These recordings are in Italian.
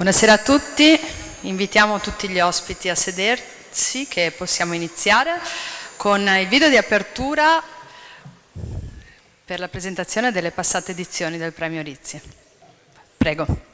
Buonasera a tutti, invitiamo tutti gli ospiti a sedersi che possiamo iniziare con il video di apertura per la presentazione delle passate edizioni del Premio Rizzi. Prego.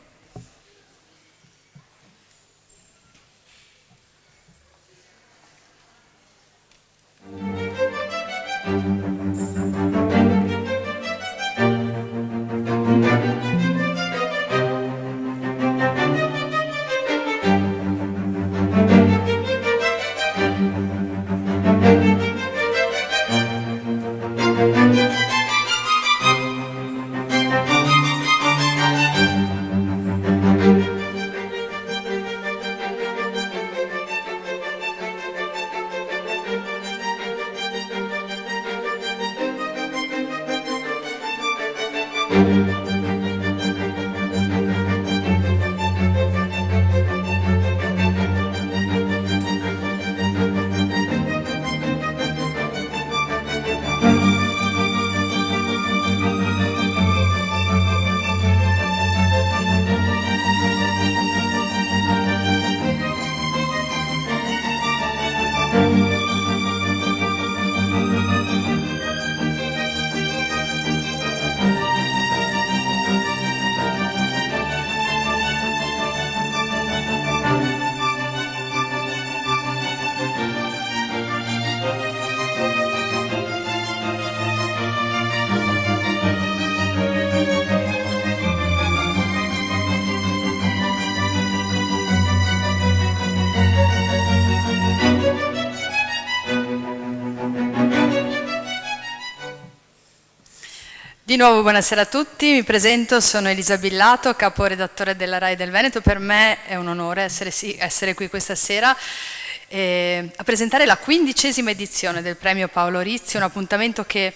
Di nuovo buonasera a tutti, mi presento, sono Elisa Billato, caporedattore della RAI del Veneto. Per me è un onore essere qui questa sera a presentare la 15ª edizione del Premio Paolo Rizzi, un appuntamento che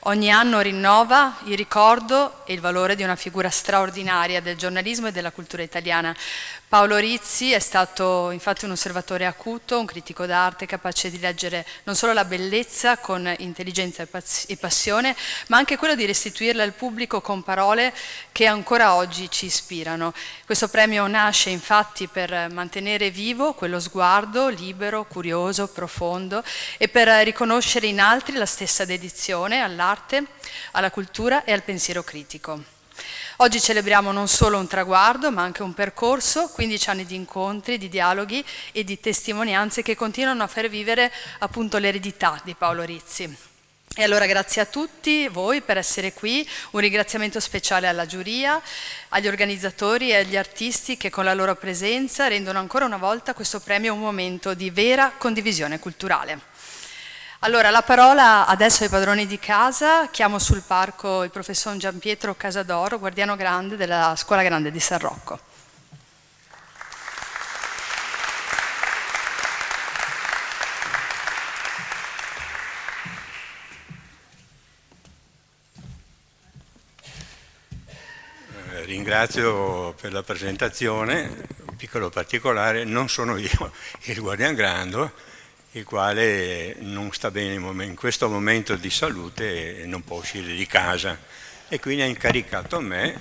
ogni anno rinnova il ricordo e il valore di una figura straordinaria del giornalismo e della cultura italiana. Paolo Rizzi è stato infatti un osservatore acuto, un critico d'arte capace di leggere non solo la bellezza con intelligenza e passione, ma anche quello di restituirla al pubblico con parole che ancora oggi ci ispirano. Questo premio nasce infatti per mantenere vivo quello sguardo libero, curioso, profondo e per riconoscere in altri la stessa dedizione all'arte, alla cultura e al pensiero critico. Oggi celebriamo non solo un traguardo, ma anche un percorso, 15 anni di incontri, di dialoghi e di testimonianze che continuano a far vivere appunto l'eredità di Paolo Rizzi. E allora grazie a tutti voi per essere qui, un ringraziamento speciale alla giuria, agli organizzatori e agli artisti che con la loro presenza rendono ancora una volta questo premio un momento di vera condivisione culturale. Allora, la parola adesso ai padroni di casa. Chiamo sul palco il professor Gianpietro Casadoro, guardiano grande della Scuola Grande di San Rocco. Ringrazio per la presentazione. Un piccolo particolare: non sono io il guardian grande, il quale non sta bene in questo momento di salute e non può uscire di casa, e quindi ha incaricato a me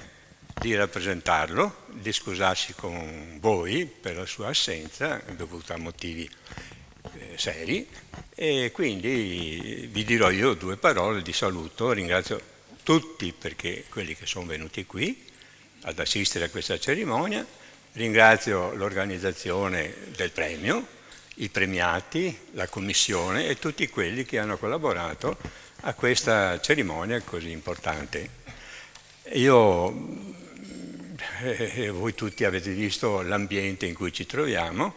di rappresentarlo, di scusarsi con voi per la sua assenza dovuta a motivi seri, e quindi vi dirò io due parole di saluto. Ringrazio tutti perché quelli che sono venuti qui ad assistere a questa cerimonia, ringrazio l'organizzazione del premio, i premiati, la commissione e tutti quelli che hanno collaborato a questa cerimonia così importante. Voi tutti avete visto l'ambiente in cui ci troviamo,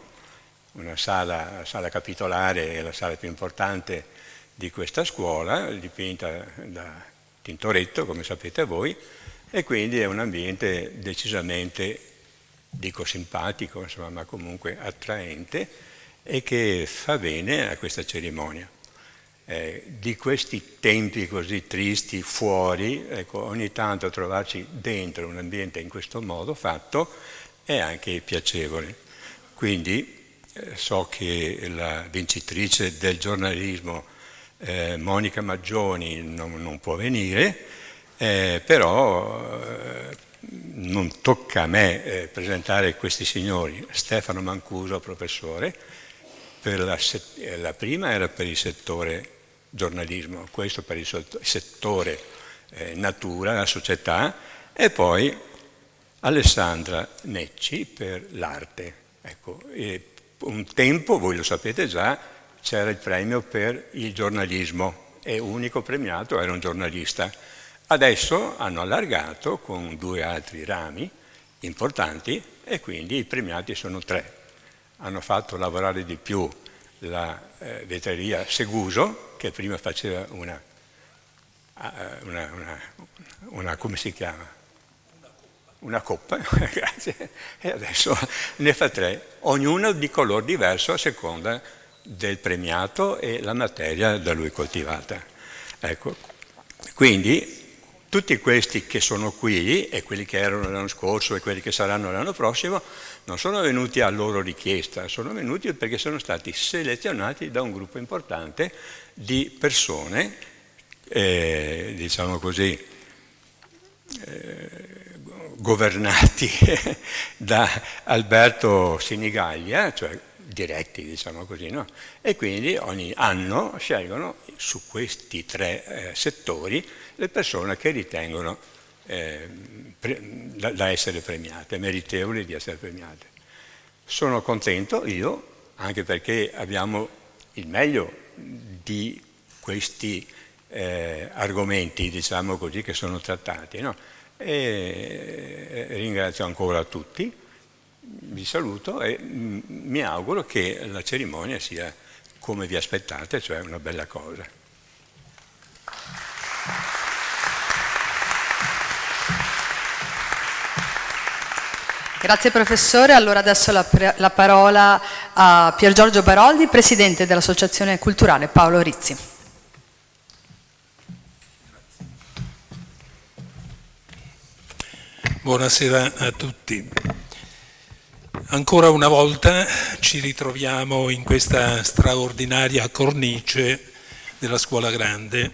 una sala capitolare, è la sala più importante di questa scuola, dipinta da Tintoretto, come sapete voi, e quindi è un ambiente decisamente, dico simpatico, insomma, ma comunque attraente, e che fa bene a questa cerimonia. Di questi tempi così tristi fuori, ecco, ogni tanto trovarci dentro un ambiente in questo modo fatto è anche piacevole. Quindi so che la vincitrice del giornalismo, Monica Maggioni, non può venire, però non tocca a me presentare questi signori. Stefano Mancuso, professore, la prima era per il settore giornalismo, questo per il settore natura, la società, e poi Alessandra Necci per l'arte. Ecco, un tempo, voi lo sapete già, c'era il premio per il giornalismo e unico premiato era un giornalista. Adesso hanno allargato con 2 altri rami importanti e quindi i premiati sono 3. Hanno fatto lavorare di più la vetreria Seguso, che prima faceva una come si chiama? Una coppa, grazie, e adesso ne fa 3, ognuno di color diverso a seconda del premiato e la materia da lui coltivata. Ecco, quindi tutti questi che sono qui e quelli che erano l'anno scorso e quelli che saranno l'anno prossimo non sono venuti a loro richiesta, sono venuti perché sono stati selezionati da un gruppo importante di persone, diciamo così, governati da Alberto Sinigaglia, cioè diretti, diciamo così, no? E quindi ogni anno scelgono su questi 3 settori le persone che ritengono da essere premiate, meritevoli di essere premiate. Sono contento io, anche perché abbiamo il meglio di questi argomenti, diciamo così, che sono trattati, no? E ringrazio ancora tutti, vi saluto e mi auguro che la cerimonia sia come vi aspettate, cioè una bella cosa. Grazie professore, allora adesso la parola a Pier Giorgio Baroldi, presidente dell'Associazione Culturale Paolo Rizzi. Buonasera a tutti. Ancora una volta ci ritroviamo in questa straordinaria cornice della Scuola Grande,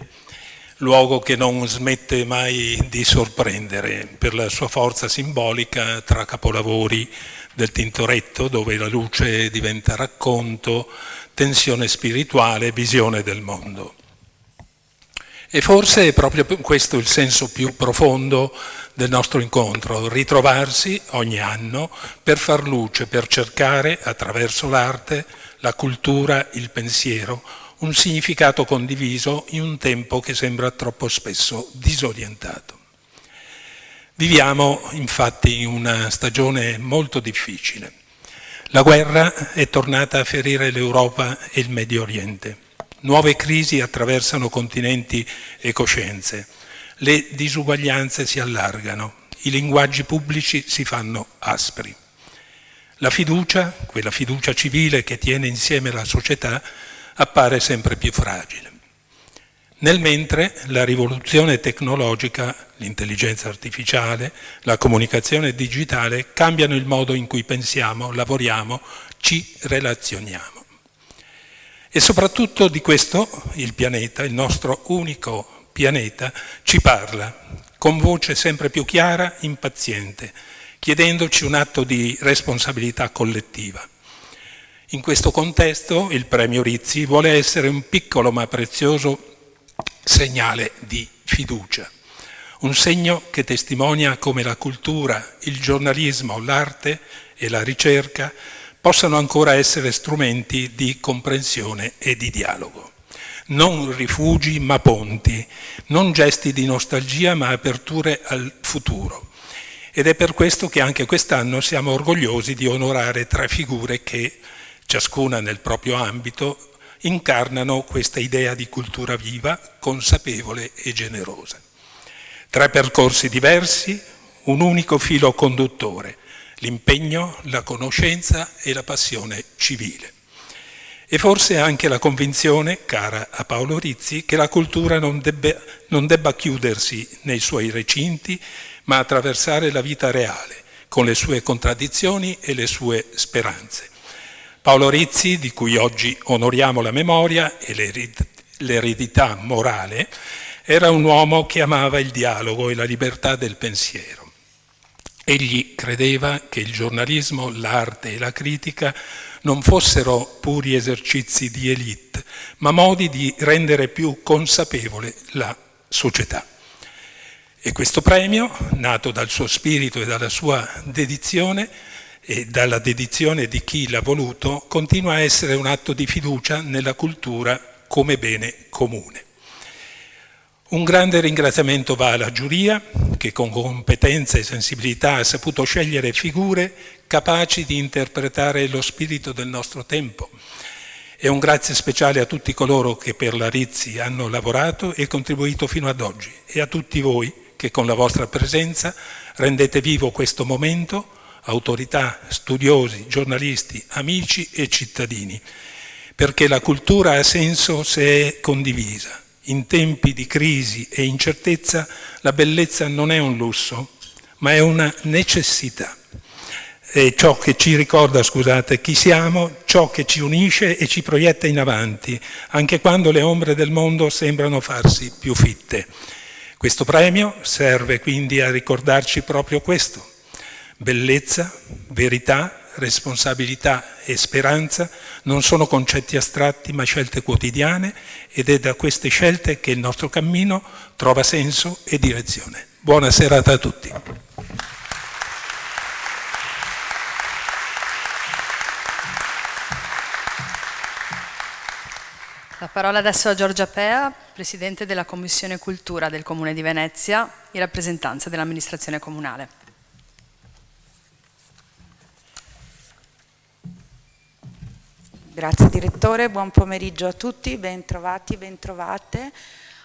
luogo che non smette mai di sorprendere per la sua forza simbolica tra capolavori del Tintoretto, dove la luce diventa racconto, tensione spirituale, visione del mondo. E forse è proprio questo il senso più profondo del nostro incontro, ritrovarsi ogni anno per far luce, per cercare attraverso l'arte, la cultura, il pensiero, un significato condiviso in un tempo che sembra troppo spesso disorientato. Viviamo infatti in una stagione molto difficile. La guerra è tornata a ferire l'Europa e il Medio Oriente. Nuove crisi attraversano continenti e coscienze. Le disuguaglianze si allargano, i linguaggi pubblici si fanno aspri. La fiducia, quella fiducia civile che tiene insieme la società, appare sempre più fragile. Nel mentre la rivoluzione tecnologica, l'intelligenza artificiale, la comunicazione digitale cambiano il modo in cui pensiamo, lavoriamo, ci relazioniamo. E soprattutto di questo il pianeta, il nostro unico pianeta, ci parla con voce sempre più chiara, impaziente, chiedendoci un atto di responsabilità collettiva. In questo contesto il premio Rizzi vuole essere un piccolo ma prezioso segnale di fiducia, un segno che testimonia come la cultura, il giornalismo, l'arte e la ricerca possano ancora essere strumenti di comprensione e di dialogo. Non rifugi ma ponti, non gesti di nostalgia ma aperture al futuro. Ed è per questo che anche quest'anno siamo orgogliosi di onorare 3 figure che, ciascuna nel proprio ambito, incarnano questa idea di cultura viva, consapevole e generosa. 3 percorsi diversi, un unico filo conduttore, l'impegno, la conoscenza e la passione civile. E forse anche la convinzione, cara a Paolo Rizzi, che la cultura non debba chiudersi nei suoi recinti, ma attraversare la vita reale, con le sue contraddizioni e le sue speranze. Paolo Rizzi, di cui oggi onoriamo la memoria e l'eredità morale, era un uomo che amava il dialogo e la libertà del pensiero. Egli credeva che il giornalismo, l'arte e la critica non fossero puri esercizi di élite, ma modi di rendere più consapevole la società. E questo premio, nato dal suo spirito e dalla sua dedizione e dalla dedizione di chi l'ha voluto, continua a essere un atto di fiducia nella cultura come bene comune. Un grande ringraziamento va alla giuria che con competenza e sensibilità ha saputo scegliere figure capaci di interpretare lo spirito del nostro tempo. E un grazie speciale a tutti coloro che per la Rizzi hanno lavorato e contribuito fino ad oggi e a tutti voi che con la vostra presenza rendete vivo questo momento, autorità, studiosi, giornalisti, amici e cittadini, perché la cultura ha senso se è condivisa. In tempi di crisi e incertezza la bellezza non è un lusso, ma è una necessità. È ciò che ci ricorda, chi siamo, ciò che ci unisce e ci proietta in avanti, anche quando le ombre del mondo sembrano farsi più fitte. Questo premio serve quindi a ricordarci proprio questo. Bellezza, verità, responsabilità e speranza non sono concetti astratti ma scelte quotidiane ed è da queste scelte che il nostro cammino trova senso e direzione. Buona serata a tutti. La parola adesso a Giorgia Pea, Presidente della Commissione Cultura del Comune di Venezia, in rappresentanza dell'amministrazione comunale. Grazie Direttore, buon pomeriggio a tutti, ben trovati, ben trovate.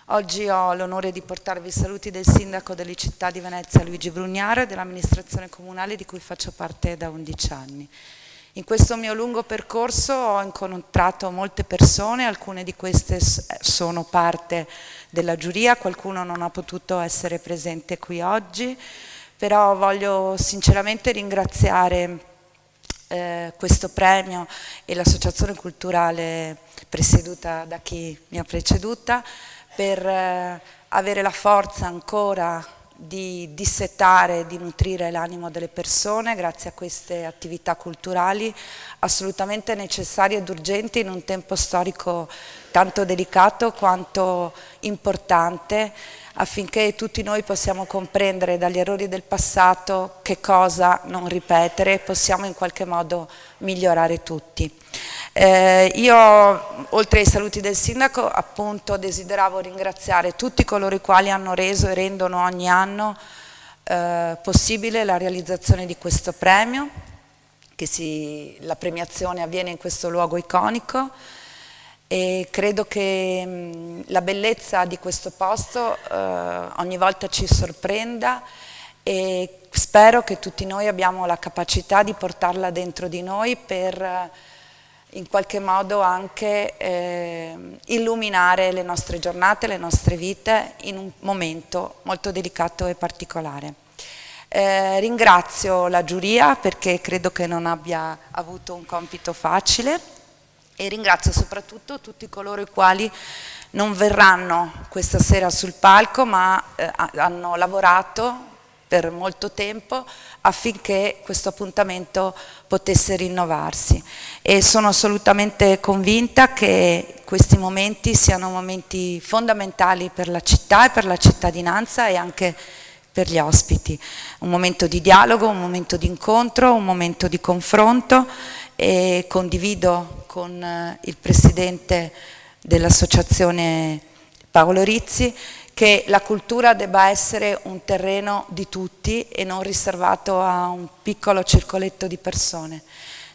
Oggi ho l'onore di portarvi i saluti del Sindaco della città di Venezia Luigi Brugnaro e dell'amministrazione comunale di cui faccio parte da 11 anni. In questo mio lungo percorso ho incontrato molte persone, alcune di queste sono parte della giuria, qualcuno non ha potuto essere presente qui oggi, però voglio sinceramente ringraziare questo premio e l'associazione culturale presieduta da chi mi ha preceduta per avere la forza ancora di dissettare, di nutrire l'animo delle persone grazie a queste attività culturali assolutamente necessarie ed urgenti in un tempo storico tanto delicato quanto importante, affinché tutti noi possiamo comprendere dagli errori del passato che cosa non ripetere e possiamo in qualche modo migliorare tutti. Io, oltre ai saluti del Sindaco, appunto desideravo ringraziare tutti coloro i quali hanno reso e rendono ogni anno possibile la realizzazione di questo premio, la premiazione avviene in questo luogo iconico. E credo che la bellezza di questo posto ogni volta ci sorprenda e spero che tutti noi abbiamo la capacità di portarla dentro di noi per in qualche modo anche illuminare le nostre giornate, le nostre vite in un momento molto delicato e particolare. Ringrazio la giuria perché credo che non abbia avuto un compito facile. E ringrazio soprattutto tutti coloro i quali non verranno questa sera sul palco ma hanno lavorato per molto tempo affinché questo appuntamento potesse rinnovarsi e sono assolutamente convinta che questi momenti siano momenti fondamentali per la città e per la cittadinanza e anche per gli ospiti, un momento di dialogo, un momento di incontro, un momento di confronto e condivido con il Presidente dell'Associazione Paolo Rizzi che la cultura debba essere un terreno di tutti e non riservato a un piccolo circoletto di persone.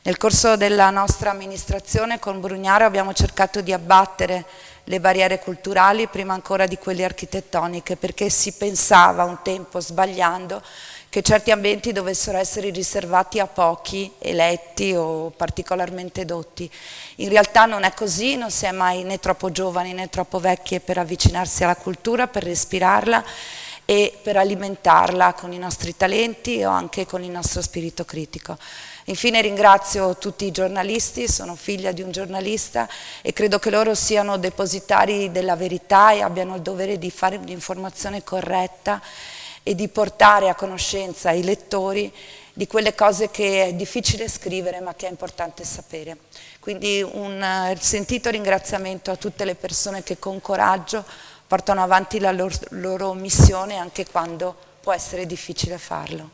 Nel corso della nostra amministrazione con Brugnaro abbiamo cercato di abbattere le barriere culturali prima ancora di quelle architettoniche perché si pensava un tempo sbagliando che certi ambienti dovessero essere riservati a pochi eletti o particolarmente dotti. In realtà non è così, non si è mai né troppo giovani né troppo vecchie per avvicinarsi alla cultura, per respirarla e per alimentarla con i nostri talenti o anche con il nostro spirito critico. Infine ringrazio tutti i giornalisti, sono figlia di un giornalista e credo che loro siano depositari della verità e abbiano il dovere di fare un'informazione corretta e di portare a conoscenza i lettori di quelle cose che è difficile scrivere ma che è importante sapere. Quindi un sentito ringraziamento a tutte le persone che con coraggio portano avanti la loro missione anche quando può essere difficile farlo.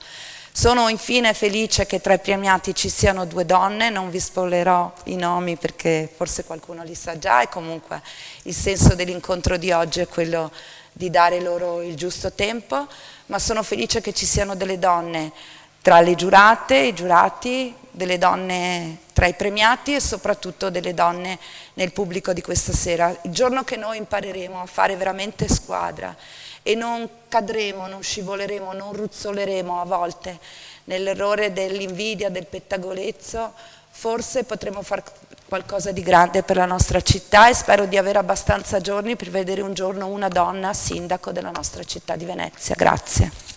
Sono infine felice che tra i premiati ci siano 2 donne, non vi spoilerò i nomi perché forse qualcuno li sa già, e comunque il senso dell'incontro di oggi è quello di dare loro il giusto tempo, ma sono felice che ci siano delle donne tra le giurate, i giurati, delle donne tra i premiati e soprattutto delle donne nel pubblico di questa sera. Il giorno che noi impareremo a fare veramente squadra e non cadremo, non scivoleremo, non ruzzoleremo a volte nell'errore dell'invidia, del pettegolezzo, forse potremo fare qualcosa di grande per la nostra città, e spero di avere abbastanza giorni per vedere un giorno una donna sindaco della nostra città di Venezia. Grazie.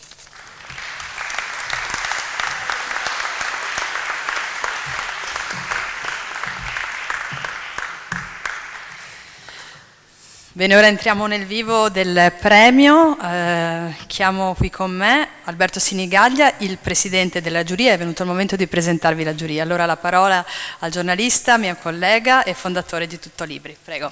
Bene, ora entriamo nel vivo del premio. Chiamo qui con me Alberto Sinigaglia, il presidente della giuria. È venuto il momento di presentarvi la giuria. Allora la parola al giornalista, mio collega e fondatore di Tutto Libri. Prego.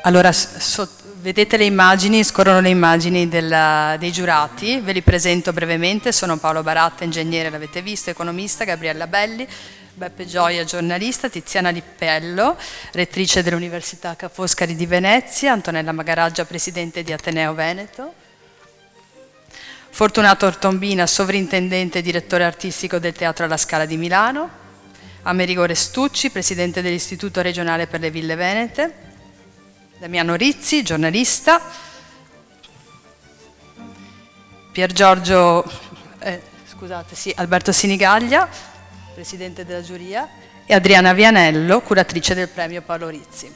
Allora, vedete le immagini, scorrono le immagini dei giurati, ve li presento brevemente. Sono Paolo Baratta, ingegnere, l'avete visto, economista, Gabriella Belli, Beppe Gioia, giornalista, Tiziana Lippello, rettrice dell'Università Ca' Foscari di Venezia, Antonella Magaraggia, presidente di Ateneo Veneto, Fortunato Ortombina, sovrintendente e direttore artistico del Teatro alla Scala di Milano, Amerigo Restucci, presidente dell'Istituto regionale per le Ville Venete, Damiano Rizzi, giornalista, Alberto Sinigaglia, presidente della giuria, e Adriana Vianello, curatrice del premio Paolo Rizzi.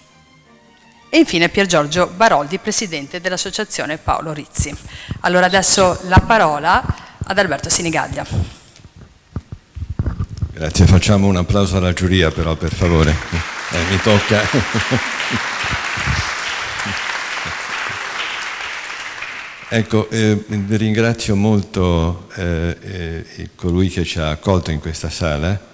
E infine Pier Giorgio Baroldi, presidente dell'associazione Paolo Rizzi. Allora adesso la parola ad Alberto Sinigaglia. Grazie, facciamo un applauso alla giuria però, per favore. Mi tocca. Ecco, ringrazio molto colui che ci ha accolto in questa sala,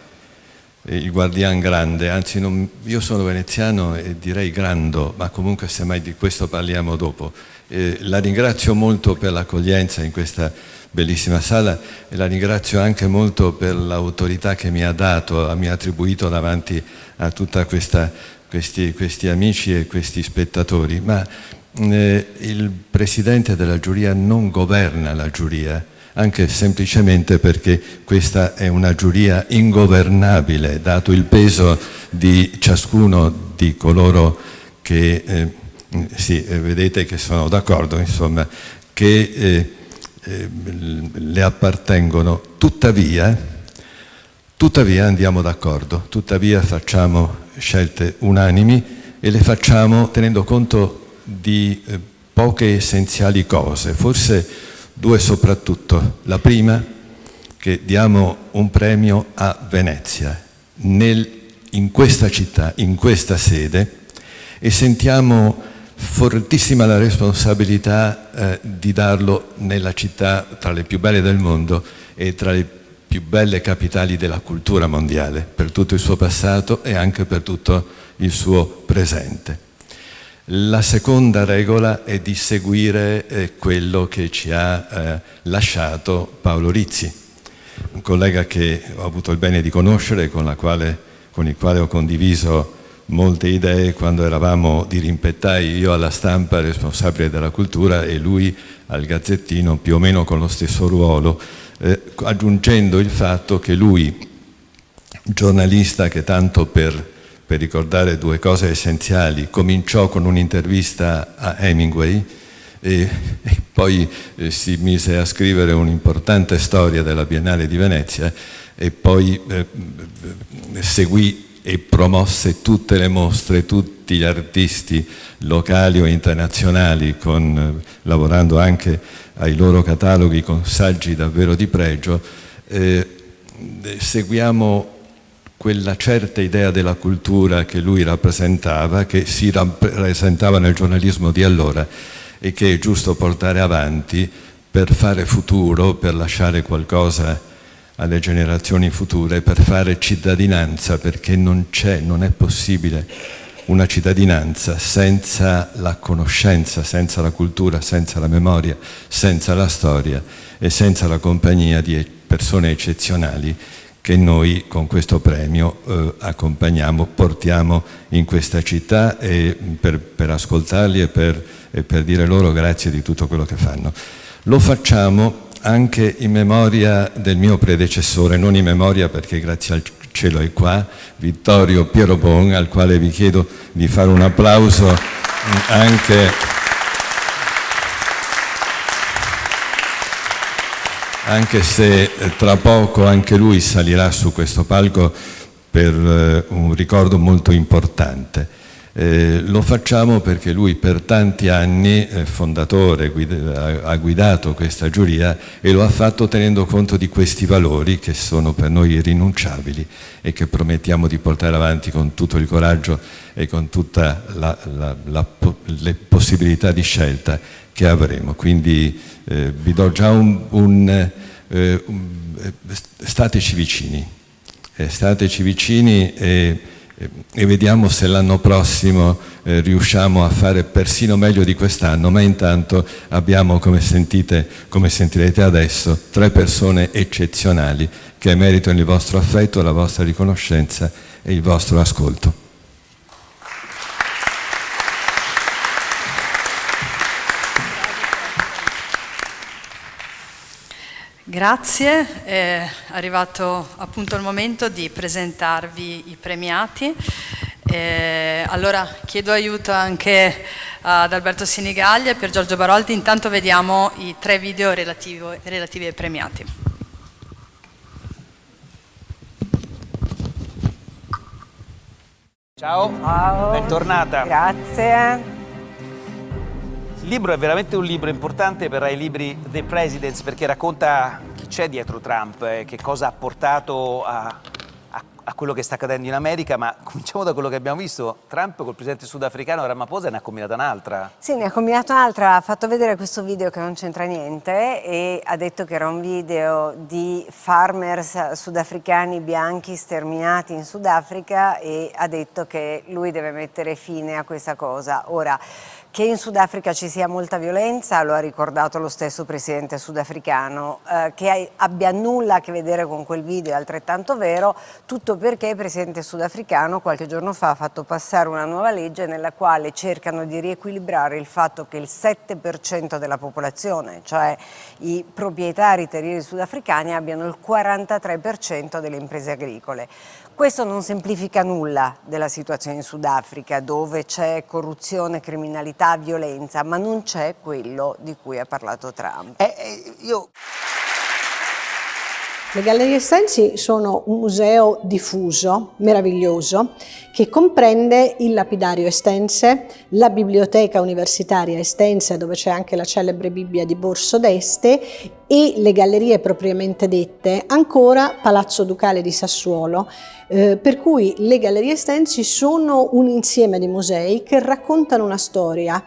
il Guardian Grande, anzi io sono veneziano e direi grando, ma comunque semmai di questo parliamo dopo. La ringrazio molto per l'accoglienza in questa bellissima sala e la ringrazio anche molto per l'autorità che mi ha dato, mi ha attribuito davanti a tutta questi amici e questi spettatori. Ma il presidente della giuria non governa la giuria, anche semplicemente perché questa è una giuria ingovernabile, dato il peso di ciascuno di coloro che, vedete che sono d'accordo, insomma, che le appartengono. Tuttavia andiamo d'accordo, tuttavia facciamo scelte unanimi e le facciamo tenendo conto di poche essenziali cose, forse 2 soprattutto. La prima, che diamo un premio a Venezia, in questa città, in questa sede, e sentiamo fortissima la responsabilità di darlo nella città tra le più belle del mondo e tra le più belle capitali della cultura mondiale, per tutto il suo passato e anche per tutto il suo presente. La seconda regola è di seguire quello che ci ha lasciato Paolo Rizzi, un collega che ho avuto il bene di conoscere, con il quale ho condiviso molte idee quando eravamo dirimpettai, io alla Stampa responsabile della cultura e lui al Gazzettino, più o meno con lo stesso ruolo, aggiungendo il fatto che lui, giornalista che tanto per ricordare 2 cose essenziali, cominciò con un'intervista a Hemingway e poi si mise a scrivere un'importante storia della Biennale di Venezia e poi seguì e promosse tutte le mostre, tutti tutti gli artisti locali o internazionali, lavorando anche ai loro cataloghi con saggi davvero di pregio, seguiamo quella certa idea della cultura che lui rappresentava, che si rappresentava nel giornalismo di allora e che è giusto portare avanti per fare futuro, per lasciare qualcosa alle generazioni future, per fare cittadinanza, perché non è possibile una cittadinanza senza la conoscenza, senza la cultura, senza la memoria, senza la storia e senza la compagnia di persone eccezionali che noi con questo premio accompagniamo, portiamo in questa città e per ascoltarli e per dire loro grazie di tutto quello che fanno. Lo facciamo anche in memoria del mio predecessore, non in memoria perché grazie al cielo è qua, Vittorio Piero Bon, al quale vi chiedo di fare un applauso anche se tra poco anche lui salirà su questo palco per un ricordo molto importante. Lo facciamo perché lui per tanti anni, fondatore, ha guidato questa giuria e lo ha fatto tenendo conto di questi valori che sono per noi irrinunciabili e che promettiamo di portare avanti con tutto il coraggio e con tutte le possibilità di scelta che avremo. Quindi vi do già stateci vicini e vediamo se l'anno prossimo riusciamo a fare persino meglio di quest'anno, ma intanto abbiamo, come sentirete adesso, 3 persone eccezionali che meritano il vostro affetto, la vostra riconoscenza e il vostro ascolto. Grazie, è arrivato appunto il momento di presentarvi i premiati. Allora chiedo aiuto anche ad Alberto Sinigaglia e per Giorgio Baroldi. Intanto vediamo i 3 video relativi ai premiati. Ciao, bentornata. Grazie. Il libro è veramente un libro importante per i libri The Presidents perché racconta chi c'è dietro Trump, che cosa ha portato a quello che sta accadendo in America, ma cominciamo da quello che abbiamo visto. Trump col presidente sudafricano Ramaphosa ne ha combinata un'altra. Sì, ne ha combinato un'altra, ha fatto vedere questo video che non c'entra niente e ha detto che era un video di farmers sudafricani bianchi sterminati in Sudafrica e ha detto che lui deve mettere fine a questa cosa. Ora, che in Sudafrica ci sia molta violenza, lo ha ricordato lo stesso presidente sudafricano, che abbia nulla a che vedere con quel video è altrettanto vero, tutto perché il presidente sudafricano qualche giorno fa ha fatto passare una nuova legge nella quale cercano di riequilibrare il fatto che il 7% della popolazione, cioè i proprietari terrieri sudafricani, abbiano il 43% delle imprese agricole. Questo non semplifica nulla della situazione in Sudafrica, dove c'è corruzione, criminalità, violenza, ma non c'è quello di cui ha parlato Trump. Le Gallerie Estensi sono un museo diffuso, meraviglioso, che comprende il lapidario Estense, la biblioteca universitaria Estense, dove c'è anche la celebre Bibbia di Borso d'Este, e le gallerie propriamente dette, ancora Palazzo Ducale di Sassuolo, per cui le Gallerie Estensi sono un insieme di musei che raccontano una storia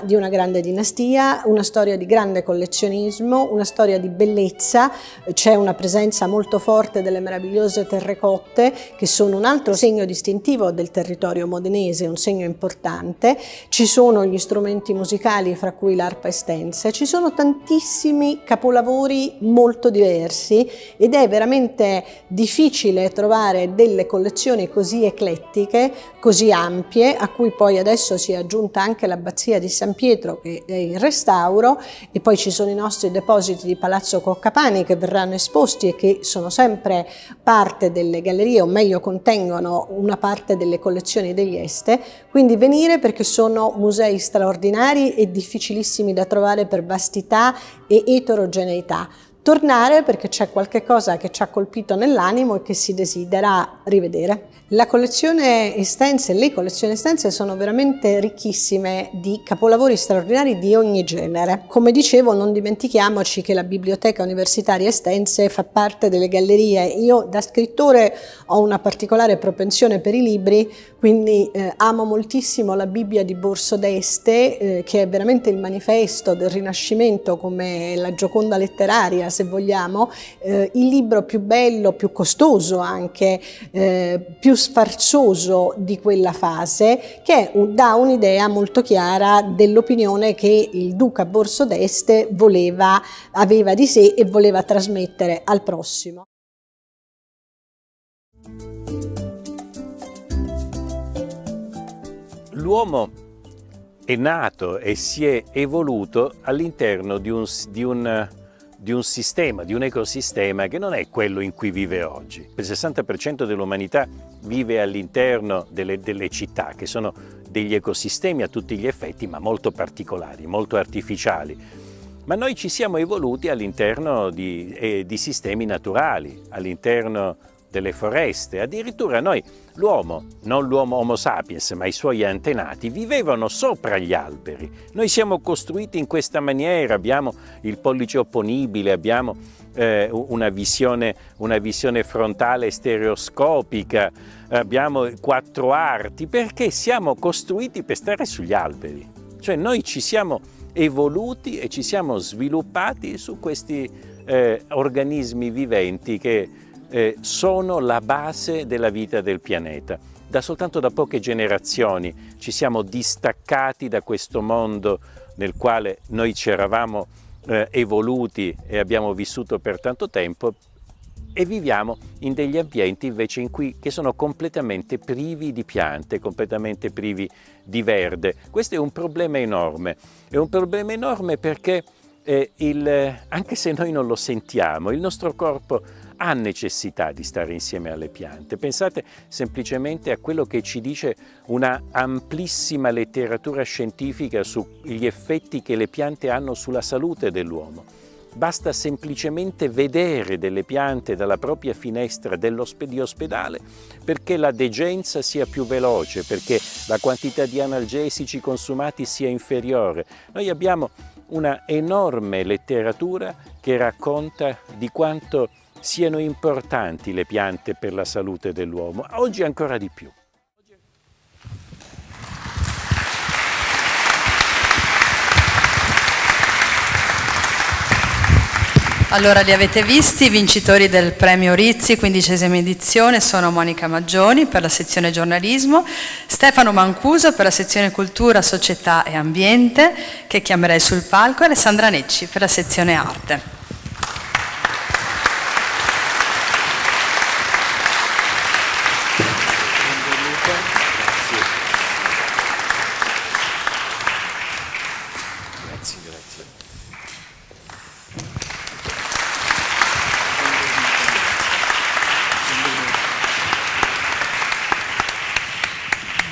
di una grande dinastia, una storia di grande collezionismo, una storia di bellezza. C'è una presenza molto forte delle meravigliose terrecotte che sono un altro segno distintivo del territorio modenese, un segno importante. Ci sono gli strumenti musicali, fra cui l'arpa estense, ci sono tantissimi capolavori molto diversi ed è veramente difficile trovare delle collezioni così eclettiche, così ampie, a cui poi adesso si è aggiunta anche l'abbazia di San Pietro che è in restauro, e poi ci sono i nostri depositi di Palazzo Coccapani che verranno esposti e che sono sempre parte delle gallerie, o meglio contengono una parte delle collezioni degli Este. Quindi venire, perché sono musei straordinari e difficilissimi da trovare per vastità e eterogeneità. tornare perché c'è qualche cosa che ci ha colpito nell'animo e che si desidera rivedere. La collezione estense, le collezioni estense sono veramente ricchissime di capolavori straordinari di ogni genere. Come dicevo, non dimentichiamoci che la Biblioteca Universitaria Estense fa parte delle gallerie. Io da scrittore ho una particolare propensione per i libri, quindi amo moltissimo la Bibbia di Borso d'Este, che è veramente il manifesto del Rinascimento, come la Gioconda letteraria, se vogliamo, il libro più bello, più costoso anche, più sfarzoso di quella fase, che dà un'idea molto chiara dell'opinione che il duca Borso d'Este aveva di sé e voleva trasmettere al prossimo. L'uomo è nato e si è evoluto all'interno di un sistema, di un ecosistema che non è quello in cui vive oggi. Il 60% dell'umanità vive all'interno delle città, che sono degli ecosistemi a tutti gli effetti, ma molto particolari, molto artificiali. Ma noi ci siamo evoluti all'interno di sistemi naturali, all'interno delle foreste. Addirittura noi, l'uomo, non l'uomo Homo sapiens, ma i suoi antenati, vivevano sopra gli alberi. Noi siamo costruiti in questa maniera, abbiamo il pollice opponibile, abbiamo una visione frontale stereoscopica, abbiamo 4 arti, perché siamo costruiti per stare sugli alberi. Cioè noi ci siamo evoluti e ci siamo sviluppati su questi organismi viventi che sono la base della vita del pianeta. Soltanto da poche generazioni ci siamo distaccati da questo mondo nel quale noi ci eravamo evoluti e abbiamo vissuto per tanto tempo, e viviamo in degli ambienti invece che sono completamente privi di piante, completamente privi di verde. Questo è un problema enorme perché anche se noi non lo sentiamo, il nostro corpo ha necessità di stare insieme alle piante. Pensate semplicemente a quello che ci dice una amplissima letteratura scientifica sugli effetti che le piante hanno sulla salute dell'uomo. Basta semplicemente vedere delle piante dalla propria finestra di ospedale perché la degenza sia più veloce, perché la quantità di analgesici consumati sia inferiore. Noi abbiamo una enorme letteratura che racconta di quanto siano importanti le piante per la salute dell'uomo, oggi ancora di più. Allora, li avete visti, i vincitori del premio Rizzi, 15ª edizione, sono Monica Maggioni per la sezione giornalismo, Stefano Mancuso per la sezione cultura, società e ambiente, che chiamerei sul palco, e Alessandra Necci per la sezione arte.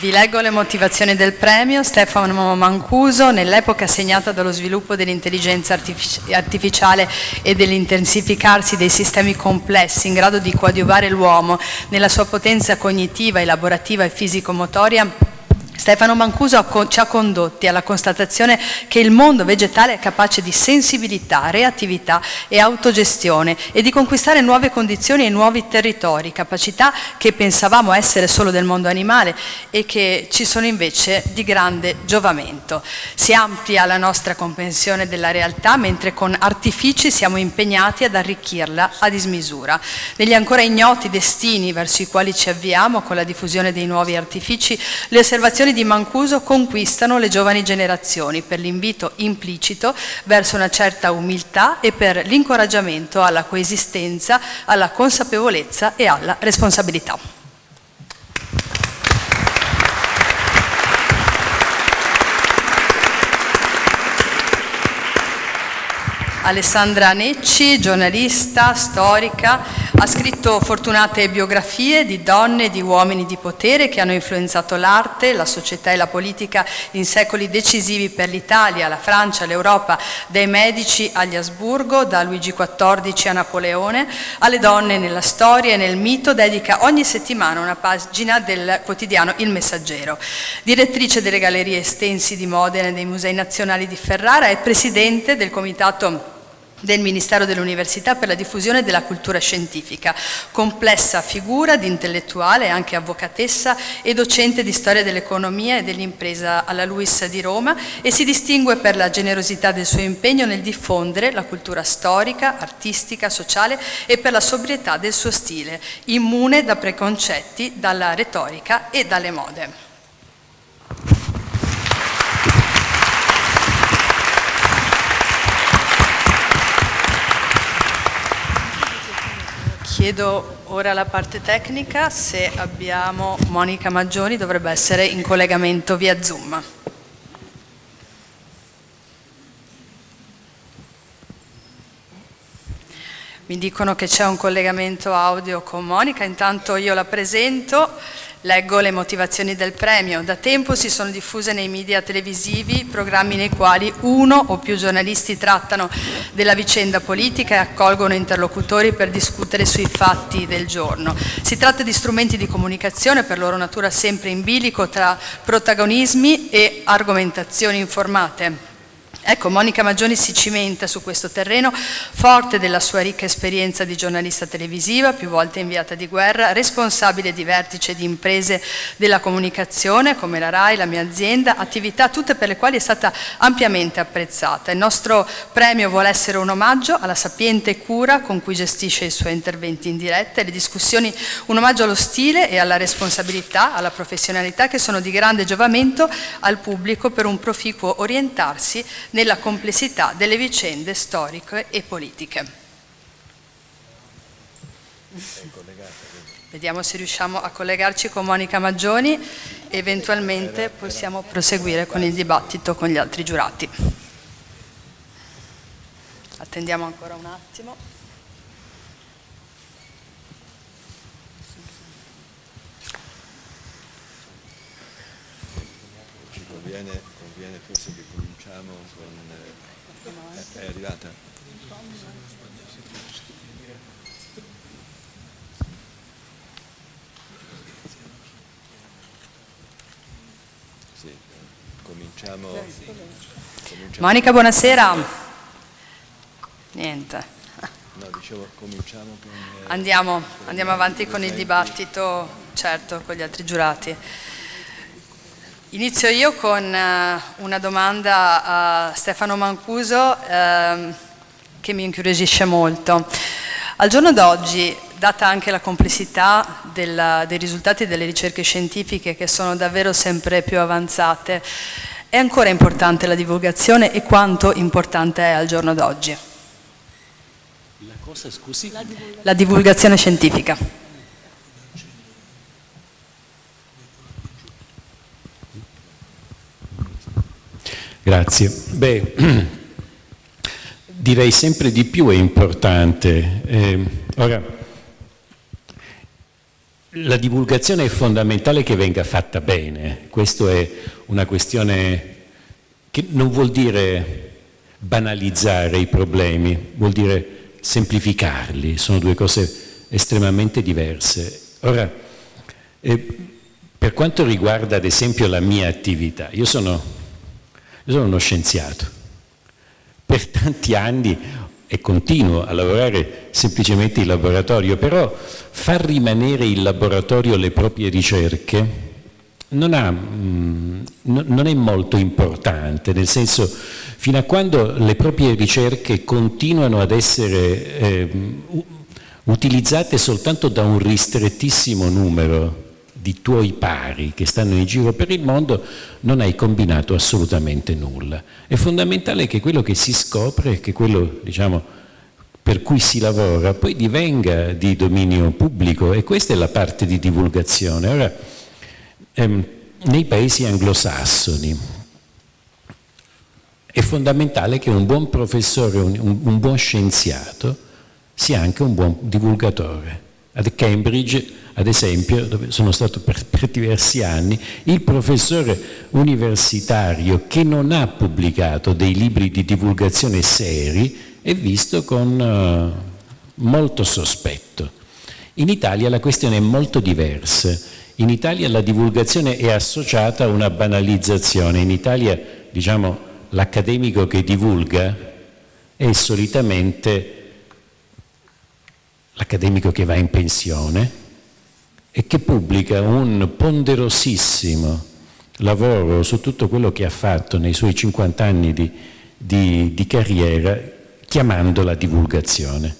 Vi leggo le motivazioni del premio. Stefano Mancuso, nell'epoca segnata dallo sviluppo dell'intelligenza artificiale e dell'intensificarsi dei sistemi complessi in grado di coadiuvare l'uomo nella sua potenza cognitiva, elaborativa e fisico-motoria, Stefano Mancuso ci ha condotti alla constatazione che il mondo vegetale è capace di sensibilità, reattività e autogestione e di conquistare nuove condizioni e nuovi territori, capacità che pensavamo essere solo del mondo animale e che ci sono invece di grande giovamento. Si amplia la nostra comprensione della realtà mentre con artifici siamo impegnati ad arricchirla a dismisura. Negli ancora ignoti destini verso i quali ci avviamo con la diffusione dei nuovi artifici, le osservazioni di Mancuso conquistano le giovani generazioni per l'invito implicito verso una certa umiltà e per l'incoraggiamento alla coesistenza, alla consapevolezza e alla responsabilità. Alessandra Necci, giornalista, storica, Ha scritto fortunate biografie di donne e di uomini di potere che hanno influenzato l'arte, la società e la politica in secoli decisivi per l'Italia, la Francia, l'Europa, dai Medici agli Asburgo, da Luigi XIV a Napoleone. Alle donne nella storia e nel mito dedica ogni settimana una pagina del quotidiano Il Messaggero. Direttrice delle Gallerie Estensi di Modena e dei Musei Nazionali di Ferrara, è presidente del Comitato del Ministero dell'Università per la diffusione della cultura scientifica, complessa figura di intellettuale, anche avvocatessa e docente di storia dell'economia e dell'impresa alla LUISS di Roma, e si distingue per la generosità del suo impegno nel diffondere la cultura storica, artistica, sociale e per la sobrietà del suo stile, immune da preconcetti, dalla retorica e dalle mode. Chiedo ora alla parte tecnica se abbiamo Monica Maggioni, dovrebbe essere in collegamento via Zoom. Mi dicono che c'è un collegamento audio con Monica, intanto io la presento. Leggo le motivazioni del premio. Da tempo si sono diffuse nei media televisivi programmi nei quali uno o più giornalisti trattano della vicenda politica e accolgono interlocutori per discutere sui fatti del giorno. Si tratta di strumenti di comunicazione per loro natura sempre in bilico tra protagonismi e argomentazioni informate. Ecco, Monica Maggioni si cimenta su questo terreno, forte della sua ricca esperienza di giornalista televisiva, più volte inviata di guerra, responsabile di vertice di imprese della comunicazione come la RAI, La Mia Azienda, attività tutte per le quali è stata ampiamente apprezzata. Il nostro premio vuole essere un omaggio alla sapiente cura con cui gestisce i suoi interventi in diretta e le discussioni, un omaggio allo stile e alla responsabilità, alla professionalità che sono di grande giovamento al pubblico per un proficuo orientarsi nella complessità delle vicende storiche e politiche. Vediamo se riusciamo a collegarci con Monica Maggioni, eventualmente possiamo proseguire con il dibattito con gli altri giurati. Attendiamo ancora un attimo. Ci conviene forse che cominciamo con... è arrivata? Sì, cominciamo... Monica, buonasera. Niente. No, dicevo, cominciamo con... Andiamo avanti con il dibattito, certo, con gli altri giurati. Inizio io con una domanda a Stefano Mancuso che mi incuriosisce molto. Al giorno d'oggi, data anche la complessità dei risultati delle ricerche scientifiche che sono davvero sempre più avanzate, è ancora importante la divulgazione e quanto importante è al giorno d'oggi? La cosa, scusi? La divulgazione scientifica. Grazie. Beh, direi sempre di più è importante. Ora, la divulgazione è fondamentale che venga fatta bene. Questa è una questione che non vuol dire banalizzare i problemi, vuol dire semplificarli. Sono due cose estremamente diverse. Ora, per quanto riguarda ad esempio la mia attività, io sono uno scienziato, per tanti anni e continuo a lavorare semplicemente in laboratorio, però far rimanere in laboratorio le proprie ricerche non è molto importante, nel senso, fino a quando le proprie ricerche continuano ad essere utilizzate soltanto da un ristrettissimo numero di tuoi pari che stanno in giro per il mondo, non hai combinato assolutamente nulla. È fondamentale che quello che si scopre, che quello, diciamo, per cui si lavora, poi divenga di dominio pubblico, e questa è la parte di divulgazione. Ora, nei paesi anglosassoni è fondamentale che un buon professore, un buon scienziato, sia anche un buon divulgatore. Ad Cambridge, ad esempio, dove sono stato per diversi anni, il professore universitario che non ha pubblicato dei libri di divulgazione seri è visto con molto sospetto. In Italia la questione è molto diversa. In Italia la divulgazione è associata a una banalizzazione. In Italia, diciamo, l'accademico che divulga è solitamente l'accademico che va in pensione e che pubblica un ponderosissimo lavoro su tutto quello che ha fatto nei suoi 50 anni di carriera, chiamandola divulgazione.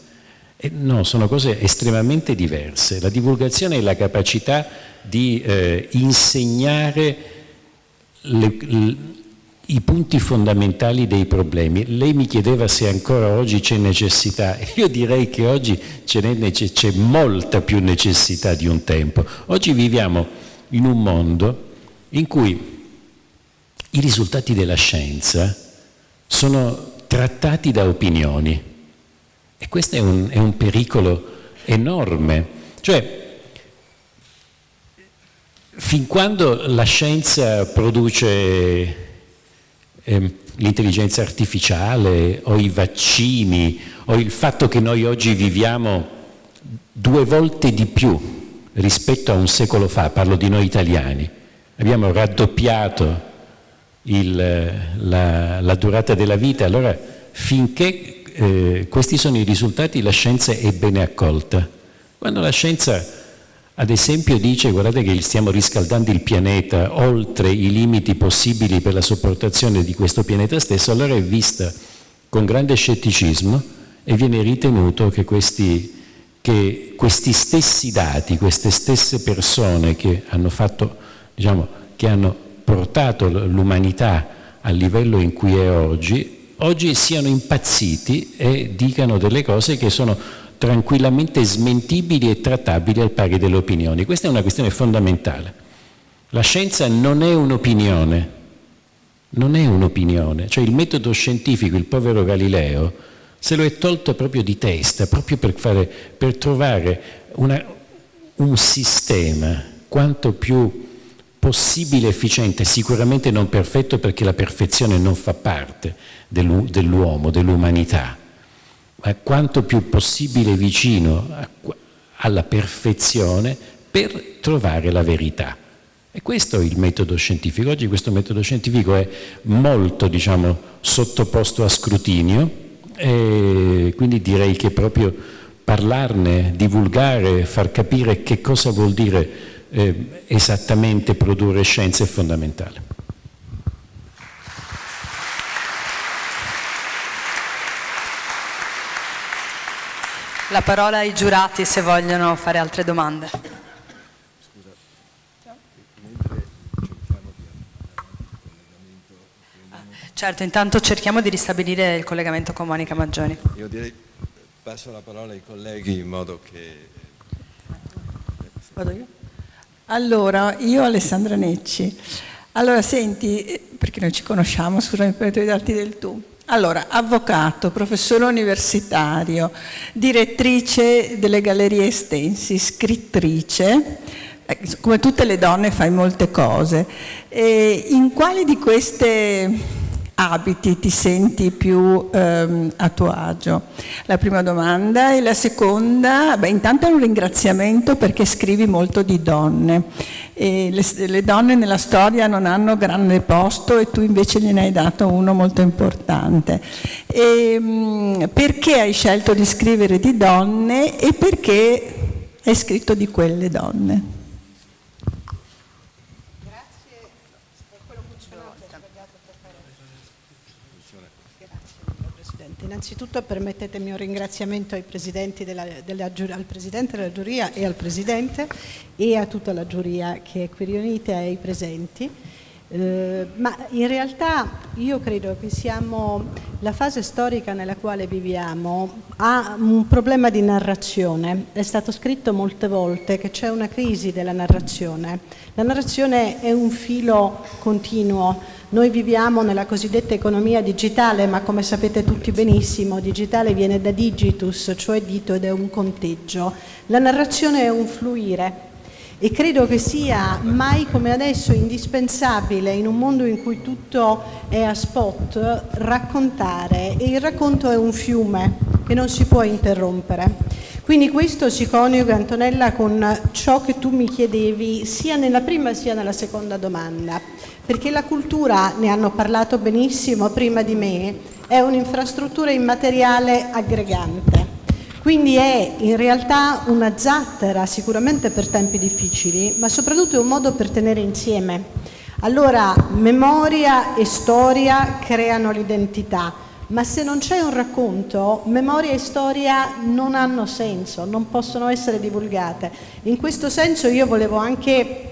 E no, sono cose estremamente diverse. La divulgazione è la capacità di insegnare i punti fondamentali dei problemi. Lei mi chiedeva se ancora oggi c'è necessità. Io direi che oggi c'è molta più necessità di un tempo. Oggi viviamo in un mondo in cui i risultati della scienza sono trattati da opinioni e questo è un pericolo enorme. Cioè, fin quando la scienza produce l'intelligenza artificiale o i vaccini o il fatto che noi oggi viviamo 2 volte di più rispetto a un secolo fa, parlo di noi italiani, abbiamo raddoppiato la durata della vita, allora finché questi sono i risultati la scienza è bene accolta. Quando la scienza ad esempio dice guardate che stiamo riscaldando il pianeta oltre i limiti possibili per la sopportazione di questo pianeta stesso, allora è vista con grande scetticismo e viene ritenuto che questi stessi dati, queste stesse persone che hanno fatto, diciamo, che hanno portato l'umanità al livello in cui è oggi siano impazziti e dicano delle cose che sono tranquillamente smentibili e trattabili al pari delle opinioni. Questa è una questione fondamentale. La scienza non è un'opinione, cioè il metodo scientifico, il povero Galileo, se lo è tolto proprio di testa, proprio per trovare un sistema quanto più possibile efficiente, sicuramente non perfetto perché la perfezione non fa parte dell'uomo, dell'umanità, ma quanto più possibile vicino alla perfezione per trovare la verità. E questo è il metodo scientifico. Oggi questo metodo scientifico è molto, diciamo, sottoposto a scrutinio e quindi direi che proprio parlarne, divulgare, far capire che cosa vuol dire esattamente produrre scienza è fondamentale. La parola ai giurati se vogliono fare altre domande. Certo, intanto cerchiamo di ristabilire il collegamento con Monica Maggioni. Io direi passo la parola ai colleghi in modo che... Vado io? Allora, io Alessandra Necci. Allora, senti, perché noi ci conosciamo, scusami per darti del tu. Allora, avvocato, professore universitario, direttrice delle Gallerie Estensi, scrittrice, come tutte le donne fai molte cose. E in quali di queste abiti ti senti più a tuo agio? La prima domanda. E la seconda, intanto è un ringraziamento perché scrivi molto di donne e le donne nella storia non hanno grande posto e tu invece gliene hai dato uno molto importante. E, perché hai scelto di scrivere di donne e perché hai scritto di quelle donne? Innanzitutto permettetemi un ringraziamento ai presidenti al Presidente della giuria e al Presidente e a tutta la giuria che è qui riunita e ai presenti. Ma in realtà io credo che la fase storica nella quale viviamo ha un problema di narrazione. È stato scritto molte volte che c'è una crisi della narrazione. La narrazione è un filo continuo. Noi viviamo nella cosiddetta economia digitale, ma come sapete tutti benissimo, digitale viene da digitus, cioè dito, ed è un conteggio. La narrazione è un fluire. E credo che sia mai come adesso indispensabile, in un mondo in cui tutto è a spot, raccontare, e il racconto è un fiume che non si può interrompere. Quindi questo si coniuga, Antonella, con ciò che tu mi chiedevi sia nella prima sia nella seconda domanda, perché la cultura, ne hanno parlato benissimo prima di me, è un'infrastruttura immateriale aggregante. Quindi è in realtà una zattera sicuramente per tempi difficili, ma soprattutto è un modo per tenere insieme. Allora, memoria e storia creano l'identità, ma se non c'è un racconto, memoria e storia non hanno senso, non possono essere divulgate. In questo senso io volevo anche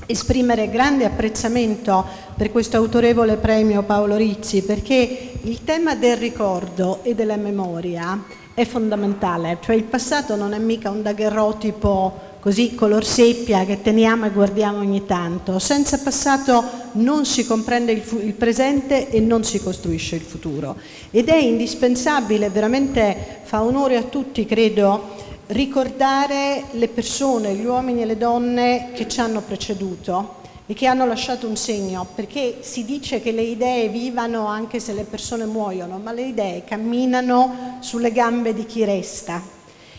esprimere grande apprezzamento per questo autorevole premio Paolo Rizzi, perché il tema del ricordo e della memoria è fondamentale, cioè il passato non è mica un daguerrotipo così color seppia che teniamo e guardiamo ogni tanto. Senza passato non si comprende il presente e non si costruisce il futuro. Ed è indispensabile, veramente fa onore a tutti, credo, ricordare le persone, gli uomini e le donne che ci hanno preceduto e che hanno lasciato un segno, perché si dice che le idee vivano anche se le persone muoiono, ma le idee camminano sulle gambe di chi resta.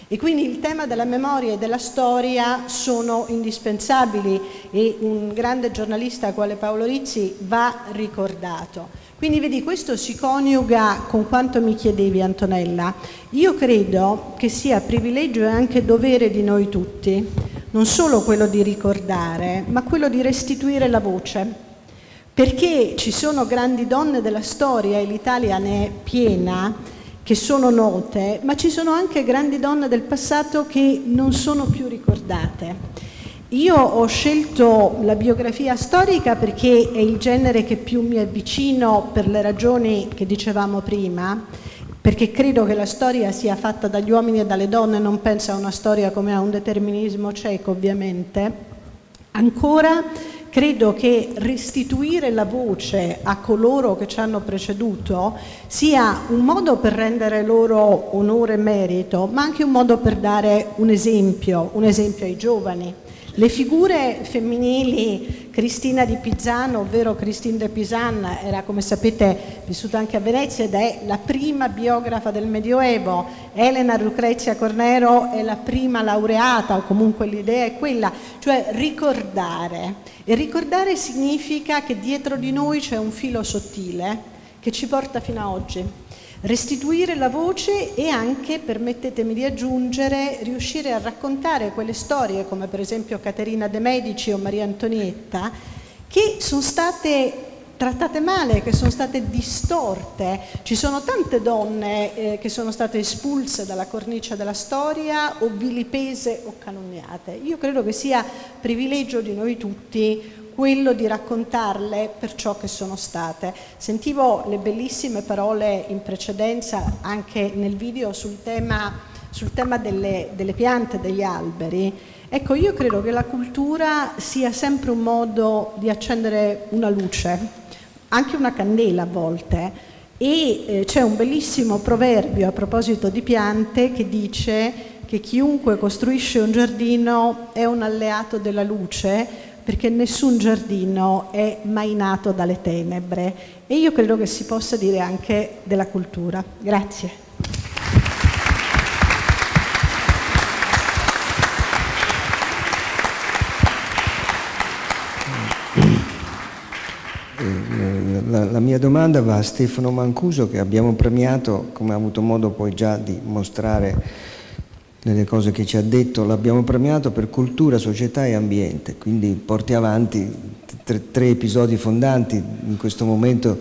E quindi il tema della memoria e della storia sono indispensabili e un grande giornalista quale Paolo Rizzi va ricordato. Quindi vedi, questo si coniuga con quanto mi chiedevi, Antonella. Io credo che sia privilegio e anche dovere di noi tutti, non solo quello di ricordare, ma quello di restituire la voce, perché ci sono grandi donne della storia, e l'Italia ne è piena, che sono note, ma ci sono anche grandi donne del passato che non sono più ricordate. Io ho scelto la biografia storica perché è il genere che più mi è vicino per le ragioni che dicevamo prima, perché credo che la storia sia fatta dagli uomini e dalle donne, non penso a una storia come a un determinismo cieco, ovviamente. Ancora credo che restituire la voce a coloro che ci hanno preceduto sia un modo per rendere loro onore e merito, ma anche un modo per dare un esempio ai giovani. Le figure femminili, Cristina di Pisano, ovvero Christine de Pisan, era, come sapete, vissuta anche a Venezia ed è la prima biografa del Medioevo. Elena Lucrezia Cornero è la prima laureata, o comunque l'idea è quella, cioè ricordare. E ricordare significa che dietro di noi c'è un filo sottile che ci porta fino a oggi. Restituire la voce e anche, permettetemi di aggiungere, riuscire a raccontare quelle storie, come per esempio Caterina de' Medici o Maria Antonietta, che sono state trattate male, che sono state distorte. Ci sono tante donne che sono state espulse dalla cornice della storia o vilipese o calunniate. Io credo che sia privilegio di noi tutti quello di raccontarle per ciò che sono state. Sentivo le bellissime parole in precedenza anche nel video sul tema delle piante, degli alberi. Ecco, io credo che la cultura sia sempre un modo di accendere una luce, anche una candela a volte, e c'è un bellissimo proverbio a proposito di piante che dice che chiunque costruisce un giardino è un alleato della luce, perché nessun giardino è mai nato dalle tenebre, e io credo che si possa dire anche della cultura. Grazie. La mia domanda va a Stefano Mancuso, che abbiamo premiato, come ha avuto modo poi già di mostrare nelle cose che ci ha detto, l'abbiamo premiato per cultura, società e ambiente, quindi porti avanti tre episodi fondanti in questo momento,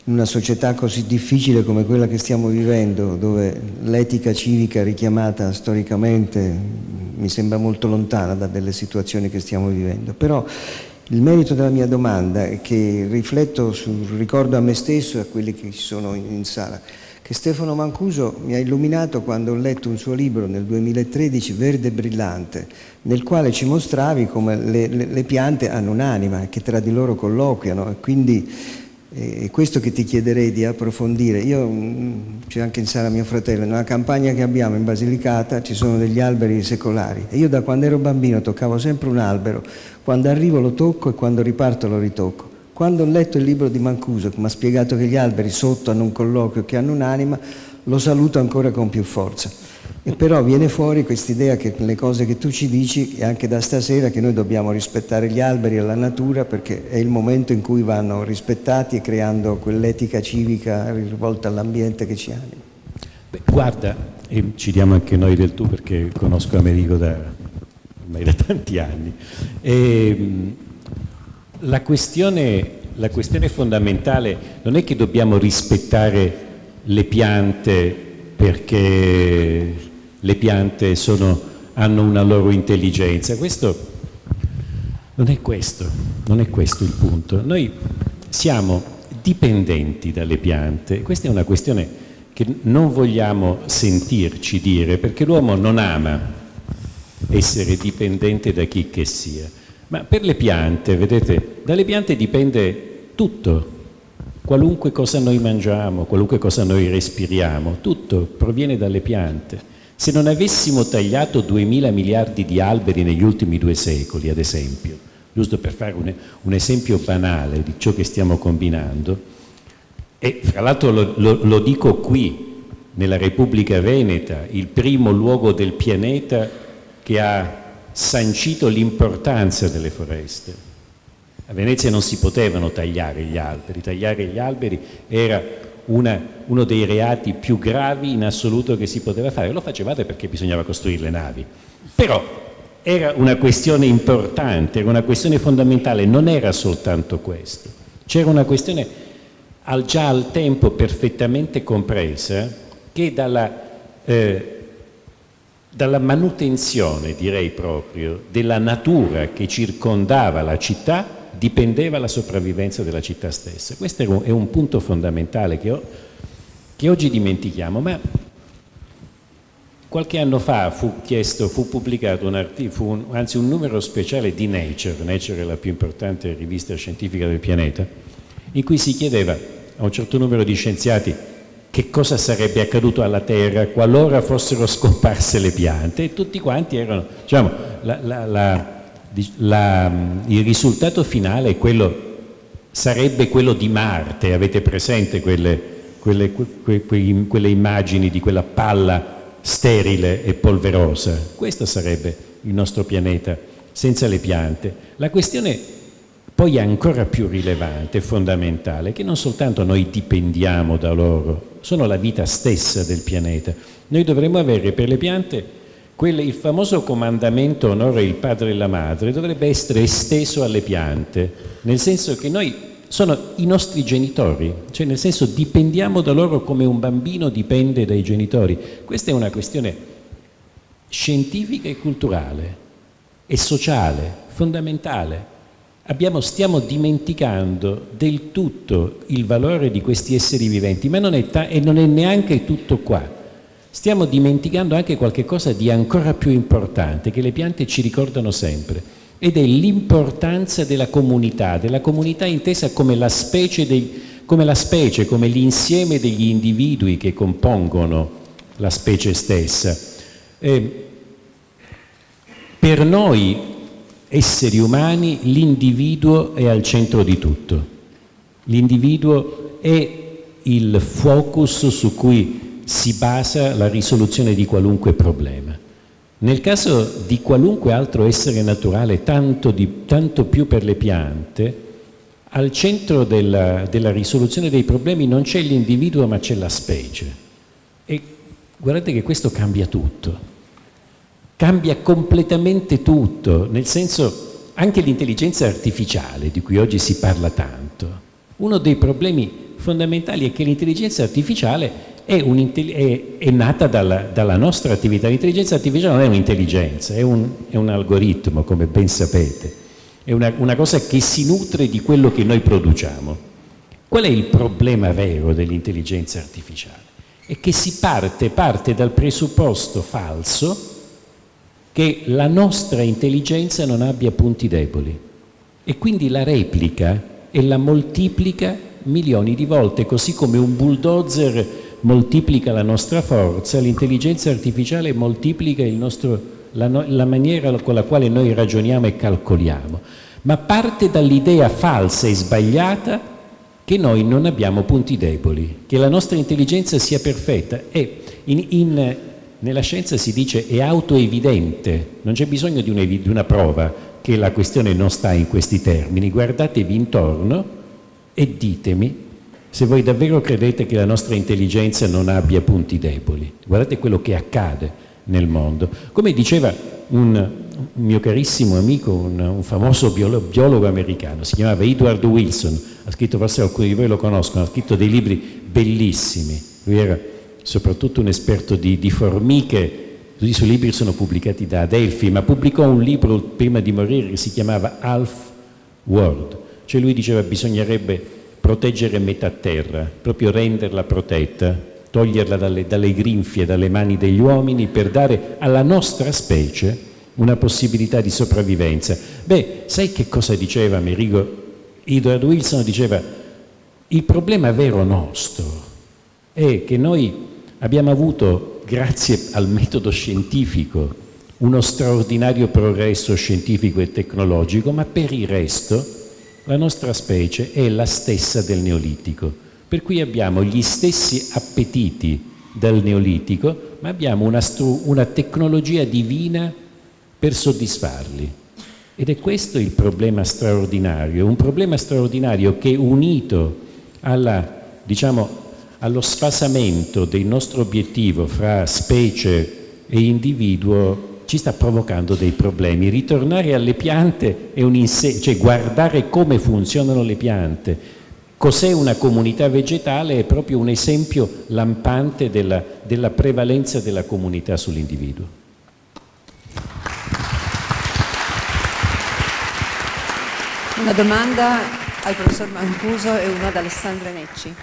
in una società così difficile come quella che stiamo vivendo, dove l'etica civica richiamata storicamente mi sembra molto lontana da delle situazioni che stiamo vivendo. Però Il merito della mia domanda è che rifletto sul ricordo a me stesso e a quelli che ci sono in sala, che Stefano Mancuso mi ha illuminato quando ho letto un suo libro nel 2013, Verde Brillante, nel quale ci mostravi come le piante hanno un'anima, che tra di loro colloquiano, e quindi è questo che ti chiederei di approfondire. C'è anche in sala mio fratello, nella campagna che abbiamo in Basilicata ci sono degli alberi secolari e io da quando ero bambino toccavo sempre un albero, quando arrivo lo tocco e quando riparto lo ritocco. Quando ho letto il libro di Mancuso che mi ha spiegato che gli alberi sotto hanno un colloquio, che hanno un'anima, lo saluto ancora con più forza. E però viene fuori quest'idea che le cose che tu ci dici, e anche da stasera, che noi dobbiamo rispettare gli alberi e la natura, perché è il momento in cui vanno rispettati e creando quell'etica civica rivolta all'ambiente che ci anima. Beh, guarda, e ci diamo anche noi del tu, perché conosco Americo ormai da tanti anni. La questione fondamentale non è che dobbiamo rispettare le piante perché le piante hanno una loro intelligenza. Non è questo il punto. Noi siamo dipendenti dalle piante. Questa è una questione che non vogliamo sentirci dire, perché l'uomo non ama essere dipendente da chi che sia. Ma per le piante, vedete, dalle piante dipende tutto. Qualunque cosa noi mangiamo, qualunque cosa noi respiriamo, tutto proviene dalle piante. Se non avessimo tagliato 2000 miliardi di alberi negli ultimi 2 secoli, ad esempio, giusto per fare un esempio banale di ciò che stiamo combinando, e fra l'altro lo dico qui, nella Repubblica Veneta, il primo luogo del pianeta che ha sancito l'importanza delle foreste. A Venezia non si potevano tagliare gli alberi era uno dei reati più gravi in assoluto che si poteva fare. Lo facevate perché bisognava costruire le navi, però era una questione importante, era una questione fondamentale, non era soltanto questo. C'era una questione già al tempo perfettamente compresa, che dalla manutenzione, direi proprio, della natura che circondava la città dipendeva la sopravvivenza della città stessa. Questo è un punto fondamentale che oggi dimentichiamo, ma qualche anno fa fu pubblicato un numero speciale di Nature è la più importante rivista scientifica del pianeta, in cui si chiedeva a un certo numero di scienziati che cosa sarebbe accaduto alla Terra qualora fossero scomparse le piante, e tutti quanti erano, diciamo, il risultato finale sarebbe quello di Marte. Avete presente quelle immagini di quella palla sterile e polverosa? Questo sarebbe il nostro pianeta senza le piante. La questione poi è ancora più rilevante e fondamentale, che non soltanto noi dipendiamo da loro, sono la vita stessa del pianeta. Noi dovremmo avere per le piante il famoso comandamento onora il padre e la madre, dovrebbe essere esteso alle piante, nel senso che noi sono i nostri genitori, cioè nel senso dipendiamo da loro come un bambino dipende dai genitori. Questa è una questione scientifica e culturale e sociale, fondamentale. Stiamo dimenticando del tutto il valore di questi esseri viventi, ma non è neanche tutto qua. Stiamo dimenticando anche qualche cosa di ancora più importante, che le piante ci ricordano sempre, ed è l'importanza della comunità intesa come come l'insieme degli individui che compongono la specie stessa. Per noi esseri umani l'individuo è al centro di tutto. L'individuo è il focus su cui si basa la risoluzione di qualunque problema. Nel caso di qualunque altro essere naturale, tanto più per le piante, al centro della risoluzione dei problemi non c'è l'individuo ma c'è la specie. E guardate che questo cambia tutto. Cambia completamente tutto, nel senso, anche l'intelligenza artificiale di cui oggi si parla tanto. Uno dei problemi fondamentali è che l'intelligenza artificiale è nata dalla nostra attività. L'intelligenza artificiale non è un'intelligenza, è un algoritmo, come ben sapete. è una cosa che si nutre di quello che noi produciamo. Qual è il problema vero dell'intelligenza artificiale? È che si parte dal presupposto falso che la nostra intelligenza non abbia punti deboli e quindi la replica e la moltiplica milioni di volte, così come un bulldozer moltiplica la nostra forza, l'intelligenza artificiale moltiplica la maniera con la quale noi ragioniamo e calcoliamo, ma parte dall'idea falsa e sbagliata che noi non abbiamo punti deboli, che la nostra intelligenza sia perfetta. E nella scienza si dice è autoevidente, non c'è bisogno di una prova che la questione non sta in questi termini. Guardatevi intorno e ditemi se voi davvero credete che la nostra intelligenza non abbia punti deboli. Guardate quello che accade nel mondo. Come diceva un mio carissimo amico, un famoso biologo americano, si chiamava Edward Wilson, ha scritto, forse alcuni di voi lo conoscono, ha scritto dei libri bellissimi. Lui era soprattutto un esperto di formiche. Tutti i suoi libri sono pubblicati da Adelphi, ma pubblicò un libro prima di morire che si chiamava Half World, cioè lui diceva bisognerebbe proteggere metà terra, proprio renderla protetta, toglierla dalle grinfie, dalle mani degli uomini, per dare alla nostra specie una possibilità di sopravvivenza. Beh, sai che cosa diceva Amerigo? Edward Wilson diceva: il problema vero nostro è che noi abbiamo avuto, grazie al metodo scientifico, uno straordinario progresso scientifico e tecnologico, ma per il resto la nostra specie è la stessa del Neolitico, per cui abbiamo gli stessi appetiti del Neolitico, ma abbiamo una tecnologia divina per soddisfarli. Ed è questo il problema straordinario, un problema straordinario che, unito allo sfasamento del nostro obiettivo fra specie e individuo, ci sta provocando dei problemi. Ritornare alle piante è cioè guardare come funzionano le piante, cos'è una comunità vegetale, è proprio un esempio lampante della prevalenza della comunità sull'individuo. Una domanda al professor Mancuso e una ad Alessandra Necci.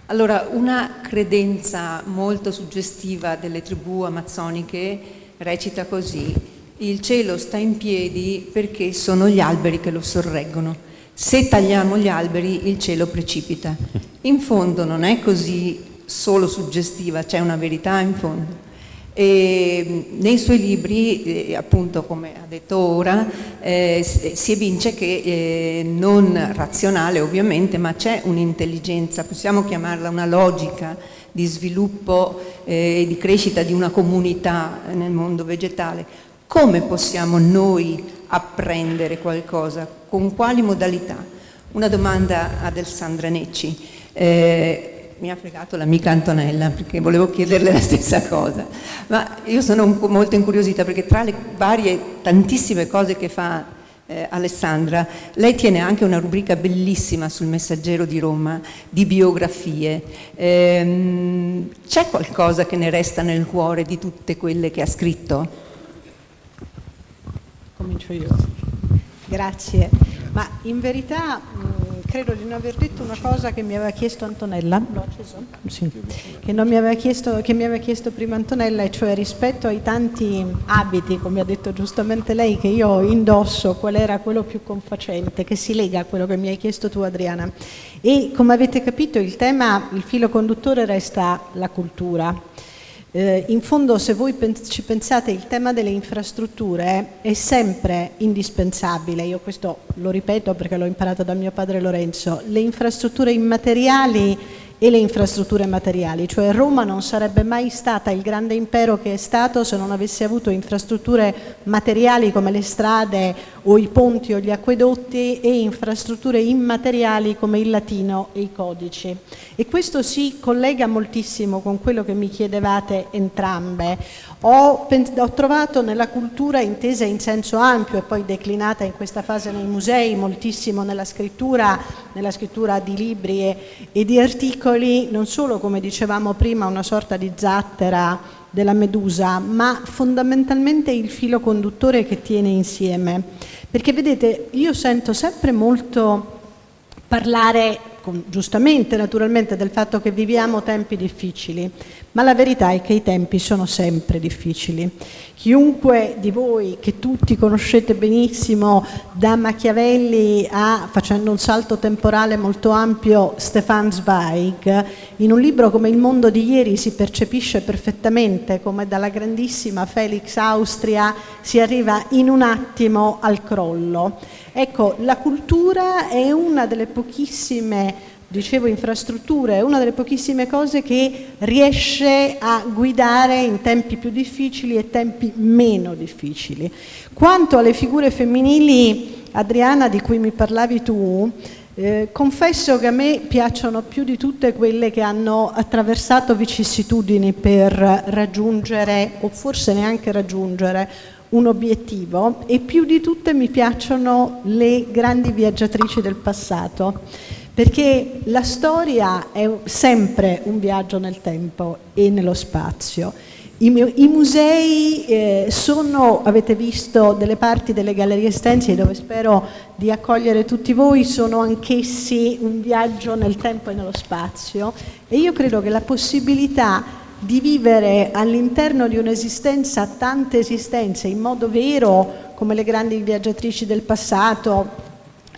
Allora, una credenza molto suggestiva delle tribù amazzoniche recita così: il cielo sta in piedi perché sono gli alberi che lo sorreggono. Se tagliamo gli alberi, il cielo precipita. In fondo non è così solo suggestiva, c'è una verità in fondo. E nei suoi libri, appunto come ha detto ora, si evince che non razionale ovviamente, ma c'è un'intelligenza, possiamo chiamarla una logica di sviluppo e di crescita di una comunità nel mondo vegetale. Come possiamo noi apprendere qualcosa? Con quali modalità? Una domanda ad Alessandra Necci. Mi ha fregato l'amica Antonella perché volevo chiederle la stessa cosa, ma io sono molto incuriosita perché tra le varie tantissime cose che fa Alessandra, lei tiene anche una rubrica bellissima sul Messaggero di Roma di biografie. C'è qualcosa che ne resta nel cuore di tutte quelle che ha scritto? Comincio io. Grazie, ma in verità credo di non aver detto una cosa che mi aveva chiesto Antonella. L'ho acceso? Sì. Che mi aveva chiesto prima Antonella, e cioè rispetto ai tanti abiti, come ha detto giustamente lei, che io indosso, qual era quello più confacente, che si lega a quello che mi hai chiesto tu, Adriana. E come avete capito il filo conduttore resta la cultura. In fondo, se voi ci pensate, il tema delle infrastrutture è sempre indispensabile. Io questo lo ripeto perché l'ho imparato da mio padre Lorenzo. Le infrastrutture immateriali e le infrastrutture materiali, cioè Roma non sarebbe mai stata il grande impero che è stato se non avesse avuto infrastrutture materiali come le strade o i ponti o gli acquedotti, e infrastrutture immateriali come il latino e i codici. E questo si collega moltissimo con quello che mi chiedevate entrambe. Ho trovato nella cultura, intesa in senso ampio e poi declinata in questa fase nei musei, moltissimo nella scrittura di libri e di articoli, non solo, come dicevamo prima, una sorta di zattera della Medusa, ma fondamentalmente il filo conduttore che tiene insieme. Perché vedete, io sento sempre molto parlare, giustamente naturalmente, del fatto che viviamo tempi difficili, ma la verità è che i tempi sono sempre difficili. Chiunque di voi, che tutti conoscete benissimo, da Machiavelli a, facendo un salto temporale molto ampio, Stefan Zweig, in un libro come Il mondo di ieri si percepisce perfettamente come dalla grandissima Felix Austria si arriva in un attimo al crollo. Ecco, la cultura è una delle pochissime, dicevo infrastrutture, è una delle pochissime cose che riesce a guidare in tempi più difficili e tempi meno difficili. Quanto alle figure femminili, Adriana, di cui mi parlavi tu, confesso che a me piacciono più di tutte quelle che hanno attraversato vicissitudini per raggiungere, o forse neanche raggiungere, un obiettivo, e più di tutte mi piacciono le grandi viaggiatrici del passato, perché la storia è sempre un viaggio nel tempo e nello spazio. I musei sono, avete visto delle parti delle Gallerie Estensi, dove spero di accogliere tutti voi, sono anch'essi un viaggio nel tempo e nello spazio, e io credo che la possibilità di vivere all'interno di un'esistenza, tante esistenze, in modo vero, come le grandi viaggiatrici del passato,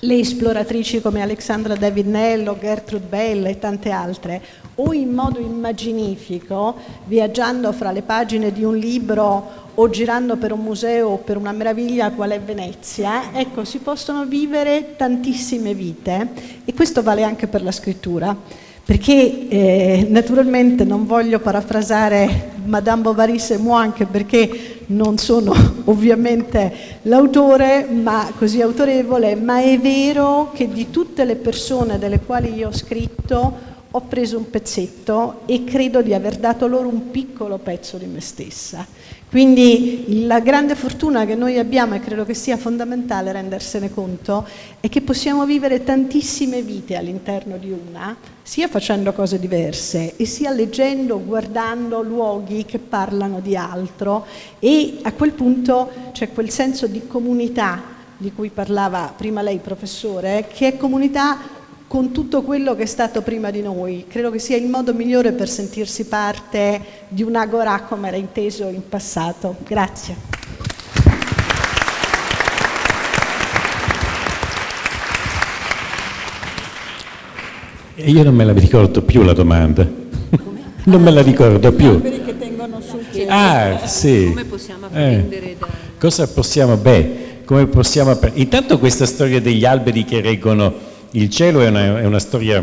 le esploratrici come Alexandra David-Nello, Gertrude Bell e tante altre, o in modo immaginifico, viaggiando fra le pagine di un libro o girando per un museo o per una meraviglia qual è Venezia, ecco, si possono vivere tantissime vite, e questo vale anche per la scrittura. Perché naturalmente non voglio parafrasare Madame Bovary c'est moi, anche perché non sono ovviamente l'autore, ma così autorevole, ma è vero che di tutte le persone delle quali io ho scritto ho preso un pezzetto e credo di aver dato loro un piccolo pezzo di me stessa. Quindi la grande fortuna che noi abbiamo, e credo che sia fondamentale rendersene conto, è che possiamo vivere tantissime vite all'interno di una, sia facendo cose diverse e sia leggendo, guardando luoghi che parlano di altro, e a quel punto c'è quel senso di comunità di cui parlava prima lei, professore, che è comunità con tutto quello che è stato prima di noi. Credo che sia il modo migliore per sentirsi parte di un agorà come era inteso in passato. Grazie. Io non me la ricordo più la domanda. Non me la ricordo più. Che tengono sul cielo. Ah, sì. Come possiamo apprendere da... Cosa possiamo... come possiamo... Intanto questa storia degli alberi che reggono il cielo è una storia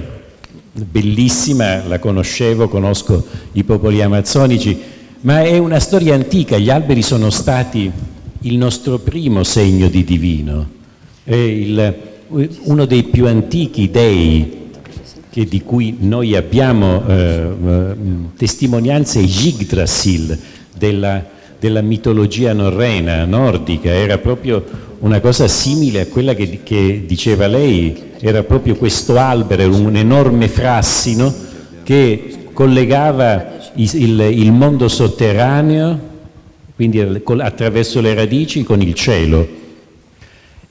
bellissima, la conosco i popoli amazzonici, ma è una storia antica. Gli alberi sono stati il nostro primo segno di divino, è uno dei più antichi dei di cui noi abbiamo testimonianze. Yggdrasil della mitologia nordica era proprio una cosa simile a quella che diceva lei. Era proprio questo albero, un enorme frassino che collegava il mondo sotterraneo, quindi attraverso le radici, con il cielo.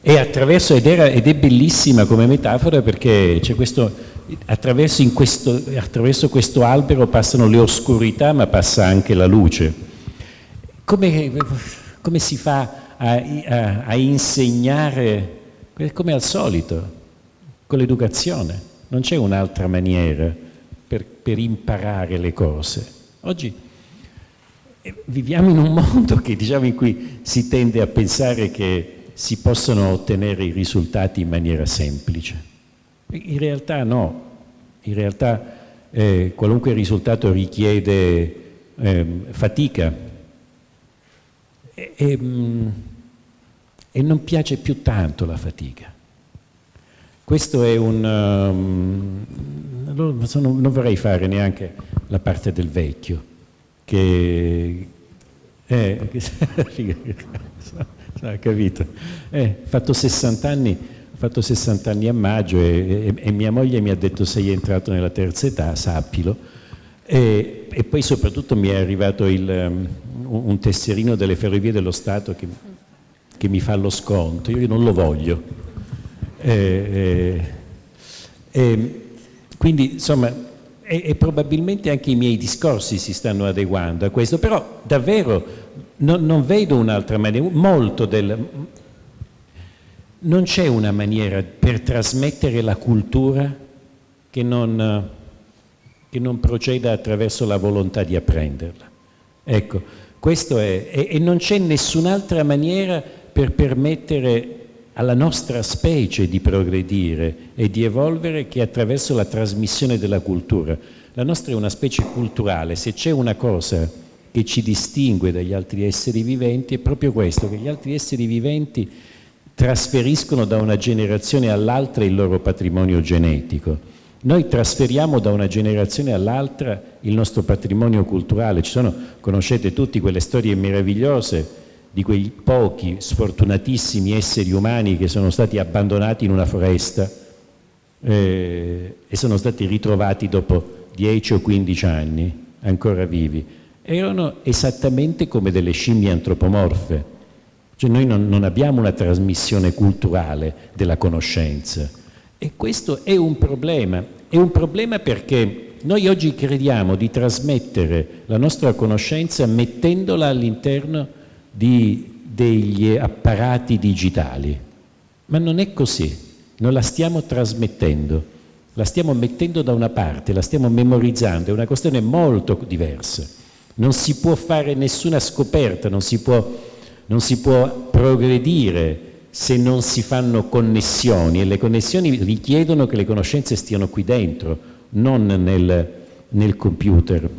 Ed è bellissima come metafora, perché c'è attraverso questo albero passano le oscurità, ma passa anche la luce. Come si fa a insegnare? Come al solito, con l'educazione. Non c'è un'altra maniera per imparare le cose. Oggi viviamo in un mondo in cui si tende a pensare che si possono ottenere i risultati in maniera semplice. In realtà no. In realtà qualunque risultato richiede fatica e non piace più tanto la fatica. Questo è non vorrei fare neanche la parte del vecchio, capito? Ho fatto 60 anni a maggio e mia moglie mi ha detto: sei entrato nella terza età, sappilo. E poi soprattutto mi è arrivato un tesserino delle Ferrovie dello Stato che mi fa lo sconto, io non lo voglio. Quindi insomma, e probabilmente anche i miei discorsi si stanno adeguando a questo, però davvero non vedo un'altra maniera, non c'è una maniera per trasmettere la cultura che non proceda attraverso la volontà di apprenderla. Ecco, questo è, e non c'è nessun'altra maniera per permettere alla nostra specie di progredire e di evolvere che attraverso la trasmissione della cultura. La nostra è una specie culturale, se c'è una cosa che ci distingue dagli altri esseri viventi è proprio questo, che gli altri esseri viventi trasferiscono da una generazione all'altra il loro patrimonio genetico. Noi trasferiamo da una generazione all'altra il nostro patrimonio culturale. Conoscete tutti quelle storie meravigliose di quei pochi sfortunatissimi esseri umani che sono stati abbandonati in una foresta e sono stati ritrovati dopo 10 o 15 anni, ancora vivi. Erano esattamente come delle scimmie antropomorfe. Cioè noi non abbiamo una trasmissione culturale della conoscenza. E questo è un problema perché noi oggi crediamo di trasmettere la nostra conoscenza mettendola all'interno degli apparati digitali, ma non è così, non la stiamo trasmettendo, la stiamo mettendo da una parte, la stiamo memorizzando, è una questione molto diversa, non si può fare nessuna scoperta, non si può progredire se non si fanno connessioni, e le connessioni richiedono che le conoscenze stiano qui dentro, non nel computer.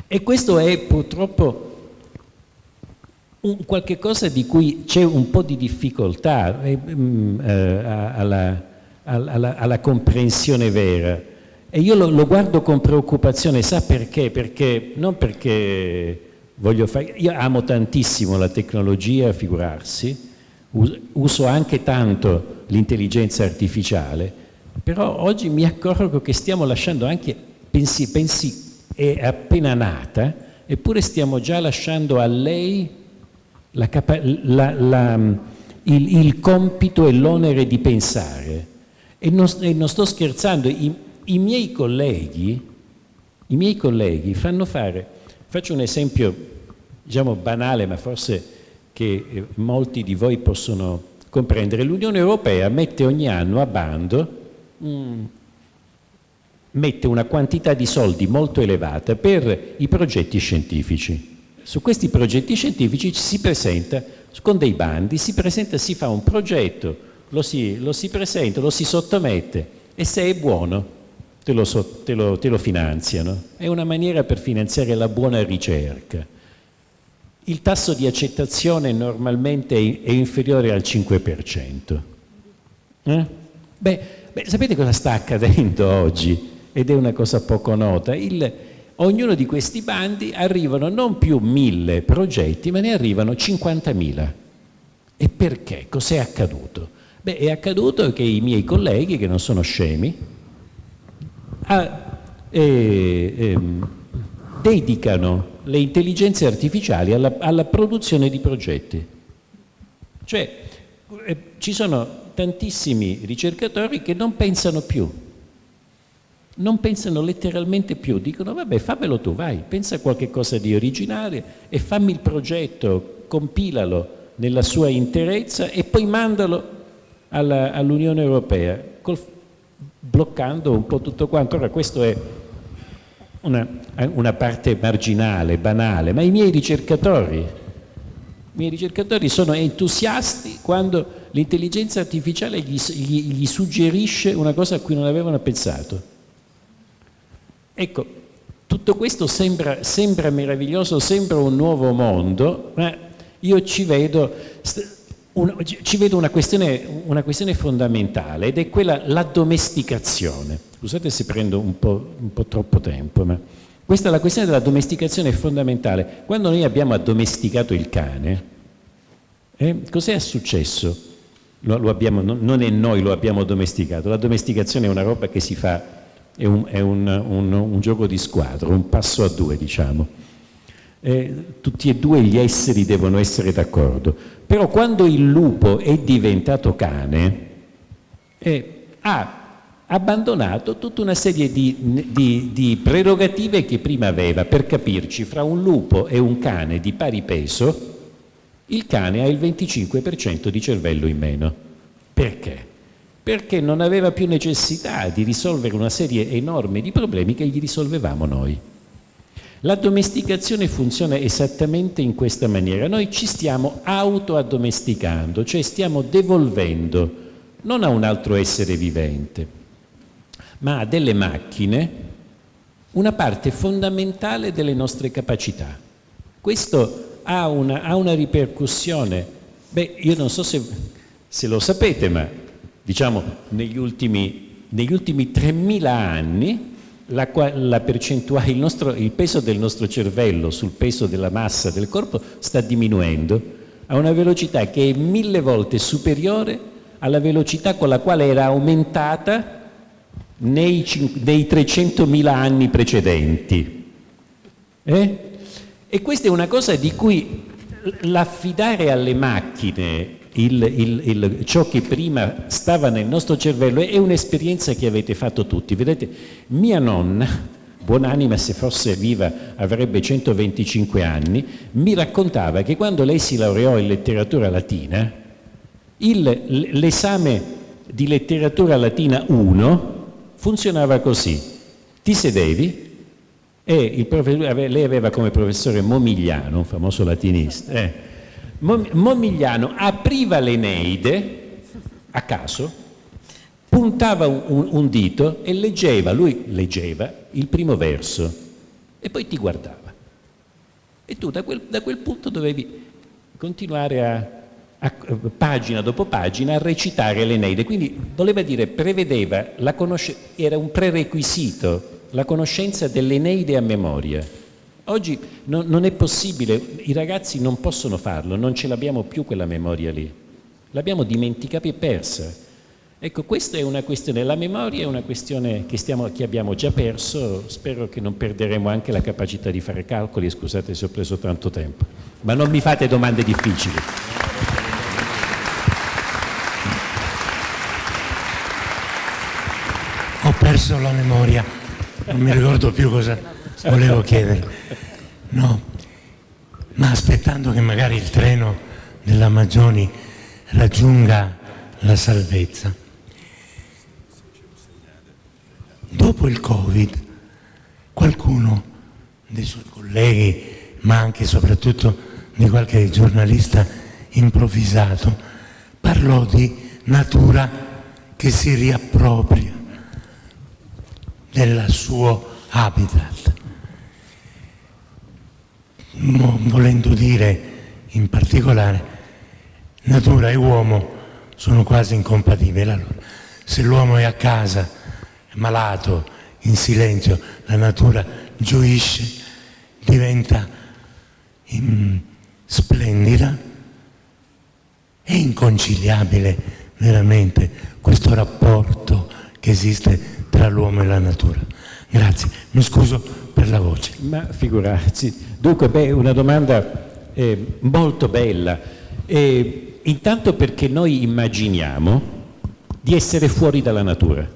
E questo è purtroppo qualche cosa di cui c'è un po' di difficoltà alla comprensione vera. E io lo guardo con preoccupazione, sa perché? Perché non perché io amo tantissimo la tecnologia, figurarsi, uso anche tanto l'intelligenza artificiale, però oggi mi accorgo che stiamo lasciando anche, pensi è appena nata, eppure stiamo già lasciando a lei il compito e l'onere di pensare. E non sto scherzando, i miei colleghi fanno fare, faccio un esempio diciamo banale, ma forse che molti di voi possono comprendere. L'Unione Europea mette ogni anno a bando, mette una quantità di soldi molto elevata per i progetti scientifici. Su questi progetti scientifici si presenta con dei bandi, si fa un progetto, lo si presenta, lo si sottomette e se è buono te lo finanziano. È una maniera per finanziare la buona ricerca. Il tasso di accettazione normalmente è inferiore al 5%. Beh, sapete cosa sta accadendo oggi? Ed è una cosa poco nota. Ognuno di questi bandi arrivano non più 1000 progetti, ma ne arrivano 50.000. E perché? Cos'è accaduto? Beh, è accaduto che i miei colleghi, che non sono scemi, dedicano le intelligenze artificiali alla produzione di progetti. Cioè, ci sono tantissimi ricercatori che non pensano più, non pensano letteralmente più, dicono vabbè fammelo tu, vai, pensa a qualche cosa di originale e fammi il progetto, compilalo nella sua interezza e poi mandalo all'Unione Europea, bloccando un po' tutto quanto. Ora questo è una parte marginale, banale, ma i miei ricercatori sono entusiasti quando l'intelligenza artificiale gli suggerisce una cosa a cui non avevano pensato. Ecco, tutto questo sembra meraviglioso, sembra un nuovo mondo, ma io ci vedo una questione fondamentale, ed è la domesticazione. Scusate se prendo un po' troppo tempo, ma la questione della domesticazione è fondamentale. Quando noi abbiamo addomesticato il cane, cos'è successo? Non è noi lo abbiamo domesticato, la domesticazione è una roba che si fa è un gioco di squadra, un passo a due, diciamo. Tutti e due gli esseri devono essere d'accordo. Però quando il lupo è diventato cane, ha abbandonato tutta una serie di prerogative che prima aveva. Per capirci, fra un lupo e un cane di pari peso, il cane ha il 25% di cervello in meno. Perché? Perché non aveva più necessità di risolvere una serie enorme di problemi che gli risolvevamo noi. La domesticazione funziona esattamente in questa maniera. Noi ci stiamo auto-addomesticando, cioè stiamo devolvendo non a un altro essere vivente, ma a delle macchine una parte fondamentale delle nostre capacità. Questo ha una ripercussione. Io non so se lo sapete, ma diciamo negli ultimi 3.000 anni la percentuale, il peso del nostro cervello sul peso della massa del corpo sta diminuendo a una velocità che è 1000 volte superiore alla velocità con la quale era aumentata nei 300.000 anni precedenti. E questa è una cosa di cui l'affidare alle macchine ciò che prima stava nel nostro cervello è un'esperienza che avete fatto tutti. Vedete, mia nonna, buonanima, se fosse viva avrebbe 125 anni, mi raccontava che quando lei si laureò in letteratura latina, l'esame di letteratura latina 1 funzionava così: ti sedevi e lei aveva come professore Momigliano, un famoso latinista, Momigliano apriva l'Eneide a caso, puntava un dito e lui leggeva il primo verso e poi ti guardava. E tu da quel punto dovevi continuare a pagina dopo pagina a recitare l'Eneide. Quindi voleva dire, prevedeva, era un prerequisito, la conoscenza dell'Eneide a memoria. Oggi non è possibile, i ragazzi non possono farlo, non ce l'abbiamo più quella memoria lì, l'abbiamo dimenticata e persa. Ecco, questa è una questione, la memoria è una questione che abbiamo già perso. Spero che non perderemo anche la capacità di fare calcoli. Scusate se ho preso tanto tempo, ma non mi fate domande difficili. Ho perso la memoria, non mi ricordo più cosa volevo chiedere. No, ma aspettando che magari il treno della Maggioni raggiunga la salvezza. Dopo il Covid, qualcuno dei suoi colleghi, ma anche e soprattutto di qualche giornalista improvvisato, parlò di natura che si riappropria del suo habitat, volendo dire in particolare natura e uomo sono quasi incompatibili. Allora, se l'uomo è a casa, è malato, in silenzio, la natura gioisce, diventa splendida. È inconciliabile veramente questo rapporto che esiste tra l'uomo e la natura. Grazie, mi scuso per la voce. Ma figurarsi. Dunque, una domanda molto bella. Intanto perché noi immaginiamo di essere fuori dalla natura.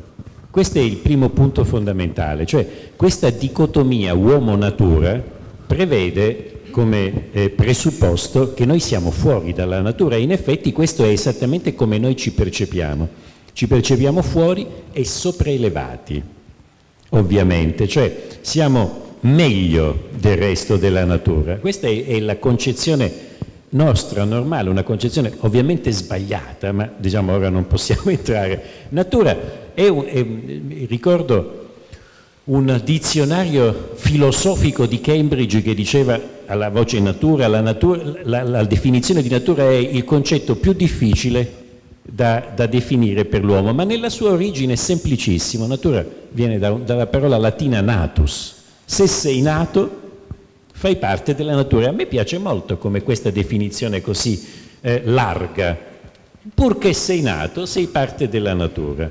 Questo è il primo punto fondamentale, cioè questa dicotomia uomo-natura prevede come presupposto che noi siamo fuori dalla natura, e in effetti questo è esattamente come noi ci percepiamo. Ci percepiamo fuori e sopraelevati, ovviamente, cioè siamo meglio del resto della natura. Questa è la concezione nostra, normale, una ovviamente sbagliata, ma diciamo ora non possiamo entrare. Natura ricordo un dizionario filosofico di Cambridge che diceva alla voce natura, la definizione di natura è il concetto più difficile da definire per l'uomo, ma nella sua origine è semplicissimo. Natura viene dalla parola latina natus. Se sei nato, fai parte della natura. A me piace molto come questa definizione così larga. Purché sei nato, sei parte della natura.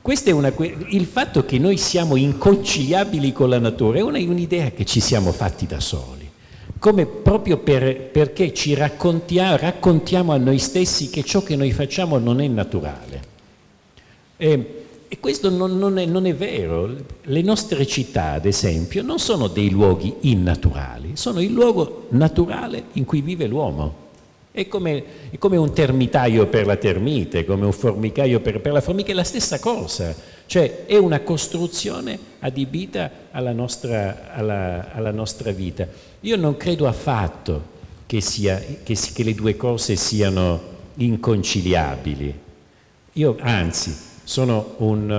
Questo è il fatto che noi siamo inconciliabili con la natura è un'idea che ci siamo fatti da soli, come proprio perché ci raccontiamo a noi stessi che ciò che noi facciamo non è naturale. E questo non è vero. Le nostre città, ad esempio, non sono dei luoghi innaturali, sono il luogo naturale in cui vive l'uomo. È come un termitaio per la termite, come un formicaio per la formica, è la stessa cosa. Cioè è una costruzione adibita alla nostra vita. Io non credo affatto che le due cose siano inconciliabili. Io anzi sono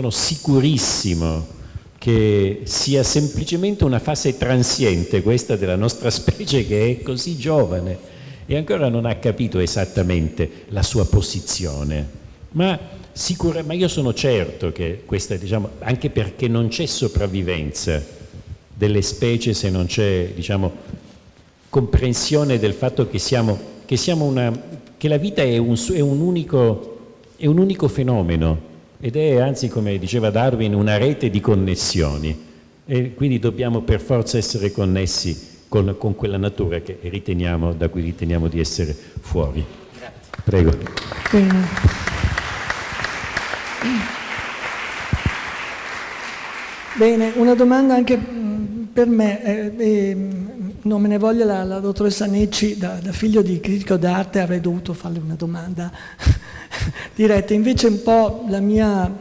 sicurissimo che sia semplicemente una fase transiente questa della nostra specie, che è così giovane e ancora non ha capito esattamente la sua posizione, ma io sono certo che questa, diciamo, anche perché non c'è sopravvivenza delle specie se non c'è, diciamo, comprensione del fatto che la vita è un unico fenomeno. Ed è, anzi, come diceva Darwin, una rete di connessioni, e quindi dobbiamo per forza essere connessi con quella natura da cui riteniamo di essere fuori. Grazie. Prego. Bene, una domanda anche per me. Non me ne voglia la dottoressa Necci, da figlio di critico d'arte avrei dovuto farle una domanda diretta, invece un po' la mia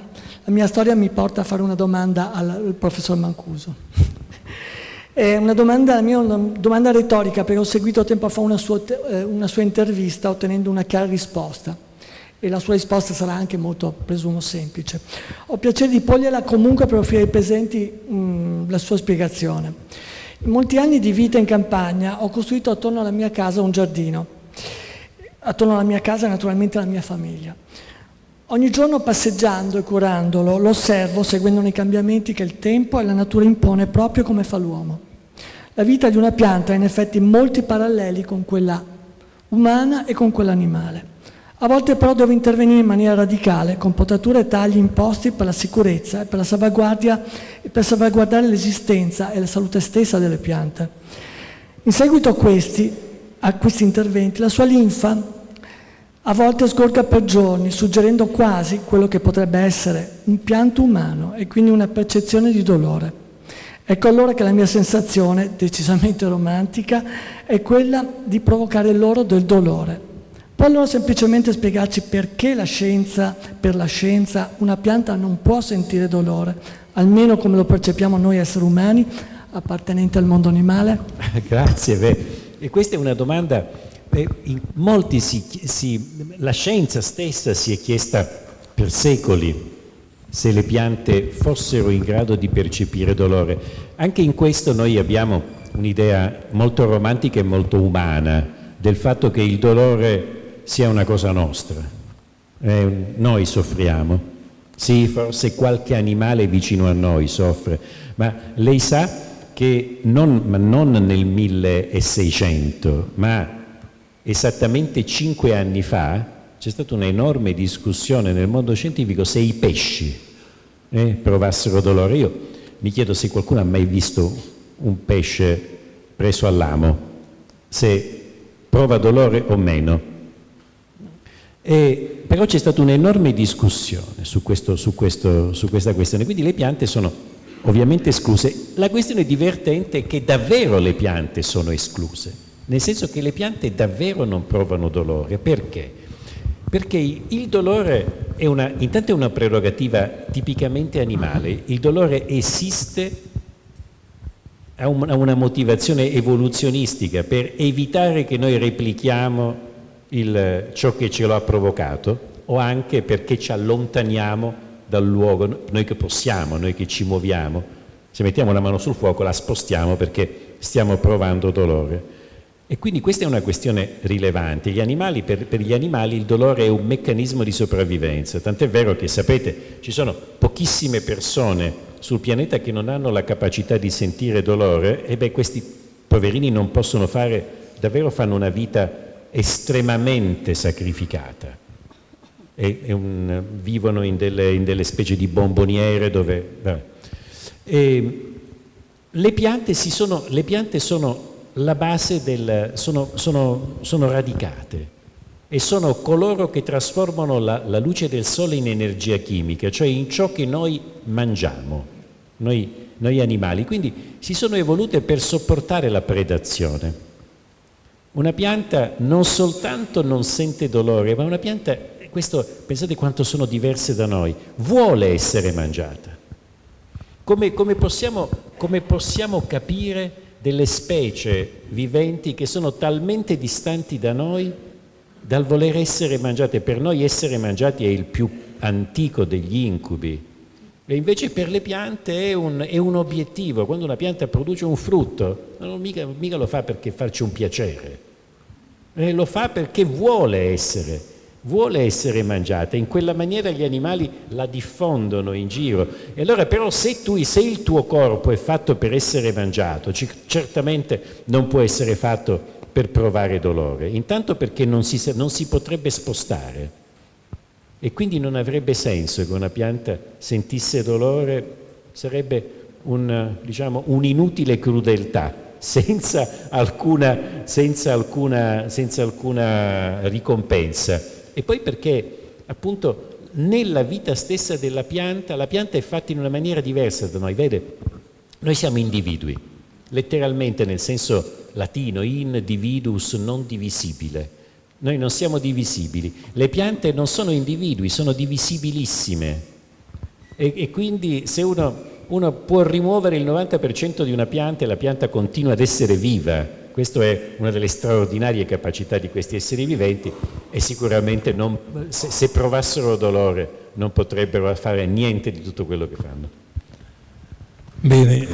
storia mi porta a fare una domanda al professor Mancuso. È una domanda retorica, perché ho seguito tempo fa una sua intervista ottenendo una chiara risposta, e la sua risposta sarà anche molto, presumo, semplice. Ho piacere di porgliela comunque per offrire ai presenti la sua spiegazione. In molti anni di vita in campagna ho costruito attorno alla mia casa un giardino, attorno alla mia casa e naturalmente alla mia famiglia. Ogni giorno passeggiando e curandolo lo osservo seguendo i cambiamenti che il tempo e la natura impone, proprio come fa l'uomo. La vita di una pianta ha in effetti molti paralleli con quella umana e con quella animale. A volte però devo intervenire in maniera radicale, con potature e tagli imposti per la sicurezza e per la salvaguardia e per salvaguardare l'esistenza e la salute stessa delle piante. In seguito a questi interventi, la sua linfa a volte sgorga per giorni, suggerendo quasi quello che potrebbe essere un pianto umano e quindi una percezione di dolore. Ecco allora che la mia sensazione, decisamente romantica, è quella di provocare loro del dolore. Può allora semplicemente spiegarci perché per la scienza una pianta non può sentire dolore, almeno come lo percepiamo noi esseri umani appartenenti al mondo animale? Grazie. E questa è una domanda, la scienza stessa si è chiesta per secoli se le piante fossero in grado di percepire dolore. Anche in questo noi abbiamo un'idea molto romantica e molto umana del fatto che il dolore sia una cosa nostra. Noi soffriamo. Sì, forse qualche animale vicino a noi soffre, ma lei sa che non nel 1600, ma esattamente 5 anni fa c'è stata un'enorme discussione nel mondo scientifico se i pesci provassero dolore. Io mi chiedo se qualcuno ha mai visto un pesce preso all'amo, se prova dolore o meno. Però c'è stata un'enorme discussione su questa questione, quindi le piante sono ovviamente escluse. La questione divertente è che davvero le piante sono escluse, nel senso che le piante davvero non provano dolore. Perché? Perché il dolore intanto è una prerogativa tipicamente animale. Il dolore esiste, ha una motivazione evoluzionistica per evitare che noi replichiamo ciò che ce lo ha provocato, o anche perché ci allontaniamo dal luogo, noi che possiamo, noi che ci muoviamo, se mettiamo la mano sul fuoco la spostiamo perché stiamo provando dolore. E quindi questa è una questione rilevante. Per gli animali il dolore è un meccanismo di sopravvivenza, tant'è vero che, sapete, ci sono pochissime persone sul pianeta che non hanno la capacità di sentire dolore, e questi poverini non possono fanno una vita estremamente sacrificata. vivono in delle specie di bomboniere dove... Le piante sono la base sono radicate e sono coloro che trasformano la luce del sole in energia chimica, cioè in ciò che noi mangiamo, noi animali. Quindi si sono evolute per sopportare la predazione. Una pianta non soltanto non sente dolore, ma una pianta, pensate quanto sono diverse da noi, vuole essere mangiata. Come possiamo capire delle specie viventi che sono talmente distanti da noi dal voler essere mangiate? Per noi essere mangiati è il più antico degli incubi, e invece per le piante è un obiettivo. Quando una pianta produce un frutto, mica lo fa perché farci un piacere, lo fa perché vuole essere mangiata. In quella maniera gli animali la diffondono in giro. E allora però se il tuo corpo è fatto per essere mangiato, certamente non può essere fatto per provare dolore, intanto perché non si potrebbe spostare, e quindi non avrebbe senso che una pianta sentisse dolore, sarebbe un'inutile crudeltà, senza alcuna ricompensa. E poi perché appunto nella vita stessa della pianta, la pianta è fatta in una maniera diversa da noi. Vede, noi siamo individui, letteralmente nel senso latino, individuus, non divisibile. Noi non siamo divisibili. Le piante non sono individui, sono divisibilissime. E quindi se uno può rimuovere il 90% di una pianta e la pianta continua ad essere viva. Questa è una delle straordinarie capacità di questi esseri viventi, e sicuramente se provassero dolore non potrebbero fare niente di tutto quello che fanno. Bene,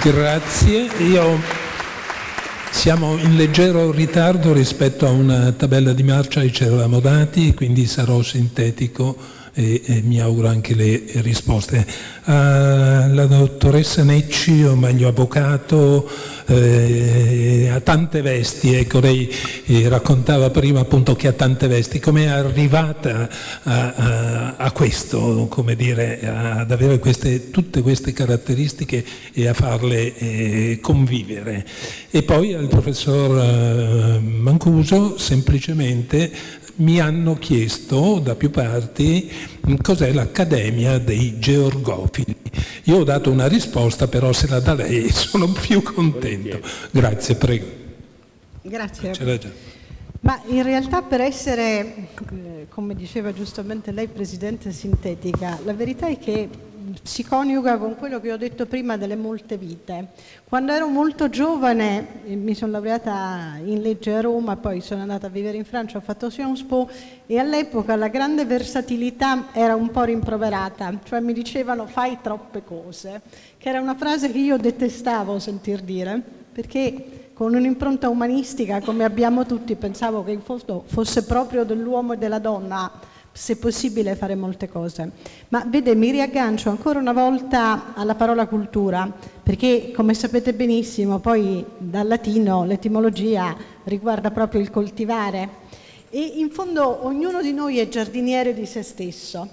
grazie. Siamo in leggero ritardo rispetto a una tabella di marcia che ci eravamo dati, quindi sarò sintetico e mi auguro anche le risposte. La dottoressa Necci, o meglio avvocato, ha tante vesti, ecco, lei raccontava prima appunto che ha tante vesti. Come è arrivata a questo, come dire, ad avere tutte queste caratteristiche e a farle convivere? E poi al professor Mancuso semplicemente mi hanno chiesto da più parti cos'è l'Accademia dei Georgofili. Io ho dato una risposta, però se la dà lei sono più contento. Grazie, prego. Grazie. Ce l'ha già. Ma in realtà, per essere, come diceva giustamente lei, Presidente, sintetica, la verità è che si coniuga con quello che ho detto prima delle molte vite. Quando ero molto giovane mi sono laureata in legge a Roma, poi sono andata a vivere in Francia, ho fatto Sciences Po, e all'epoca la grande versatilità era un po' rimproverata, cioè mi dicevano fai troppe cose, che era una frase che io detestavo sentir dire, perché con un'impronta umanistica come abbiamo tutti pensavo che in fondo fosse proprio dell'uomo e della donna, se possibile, fare molte cose. Ma vede, mi riaggancio ancora una volta alla parola cultura, perché come sapete benissimo poi dal latino l'etimologia riguarda proprio il coltivare, e in fondo ognuno di noi è giardiniere di se stesso.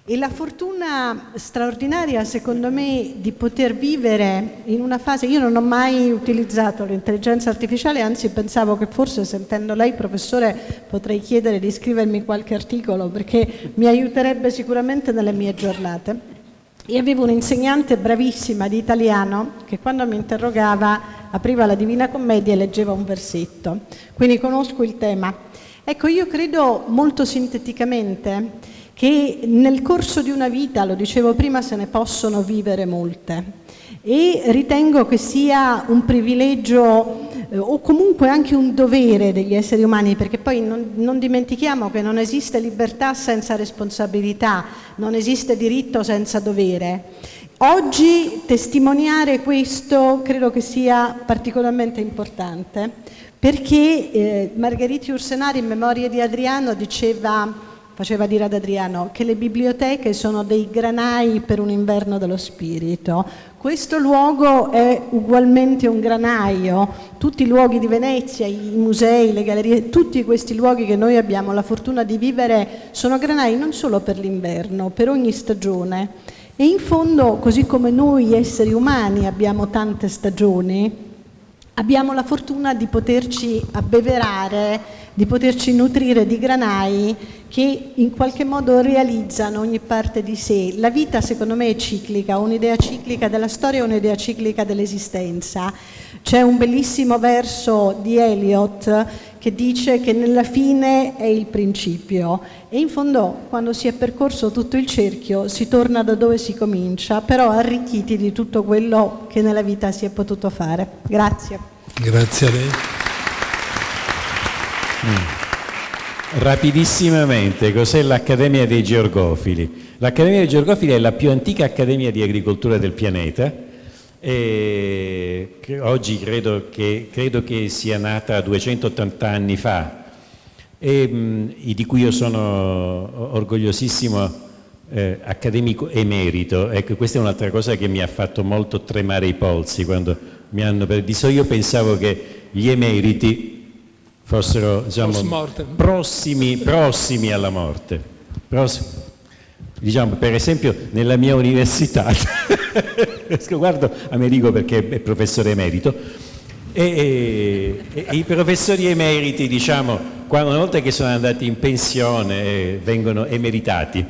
E la fortuna straordinaria, secondo me, di poter vivere in una fase... Io non ho mai utilizzato l'intelligenza artificiale, anzi pensavo che forse, sentendo lei, professore, potrei chiedere di scrivermi qualche articolo, perché mi aiuterebbe sicuramente nelle mie giornate. E avevo un'insegnante bravissima di italiano che quando mi interrogava apriva la Divina Commedia e leggeva un versetto. Quindi conosco il tema. Ecco, io credo molto sinteticamente che nel corso di una vita, lo dicevo prima, se ne possono vivere molte, e ritengo che sia un privilegio o comunque anche un dovere degli esseri umani, perché poi non dimentichiamo che non esiste libertà senza responsabilità, non esiste diritto senza dovere. Oggi testimoniare questo credo che sia particolarmente importante, perché Margheriti Ursenari, in Memorie di Adriano, faceva dire ad Adriano che le biblioteche sono dei granai per un inverno dello spirito. Questo luogo è ugualmente un granaio, tutti i luoghi di Venezia, i musei, le gallerie, tutti questi luoghi che noi abbiamo la fortuna di vivere sono granai non solo per l'inverno, per ogni stagione. E in fondo, così come noi esseri umani abbiamo tante stagioni, abbiamo la fortuna di poterci abbeverare, di poterci nutrire di granai che in qualche modo realizzano ogni parte di sé. La vita secondo me è ciclica, un'idea ciclica della storia e un'idea ciclica dell'esistenza. C'è un bellissimo verso di Eliot che dice che nella fine è il principio e in fondo quando si è percorso tutto il cerchio si torna da dove si comincia, però arricchiti di tutto quello che nella vita si è potuto fare. Grazie. Grazie a lei. Rapidissimamente, cos'è l'Accademia dei Georgofili? L'Accademia dei Georgofili è la più antica accademia di agricoltura del pianeta e oggi credo che sia nata 280 anni fa e di cui io sono orgogliosissimo accademico emerito. Ecco, questa è un'altra cosa che mi ha fatto molto tremare i polsi quando mi hanno... Io pensavo che gli emeriti fossero, diciamo, prossimi alla morte. Diciamo, per esempio, nella mia università, guardo Amerigo perché è professore emerito, e i professori emeriti, diciamo, una volta che sono andati in pensione, vengono emeritati.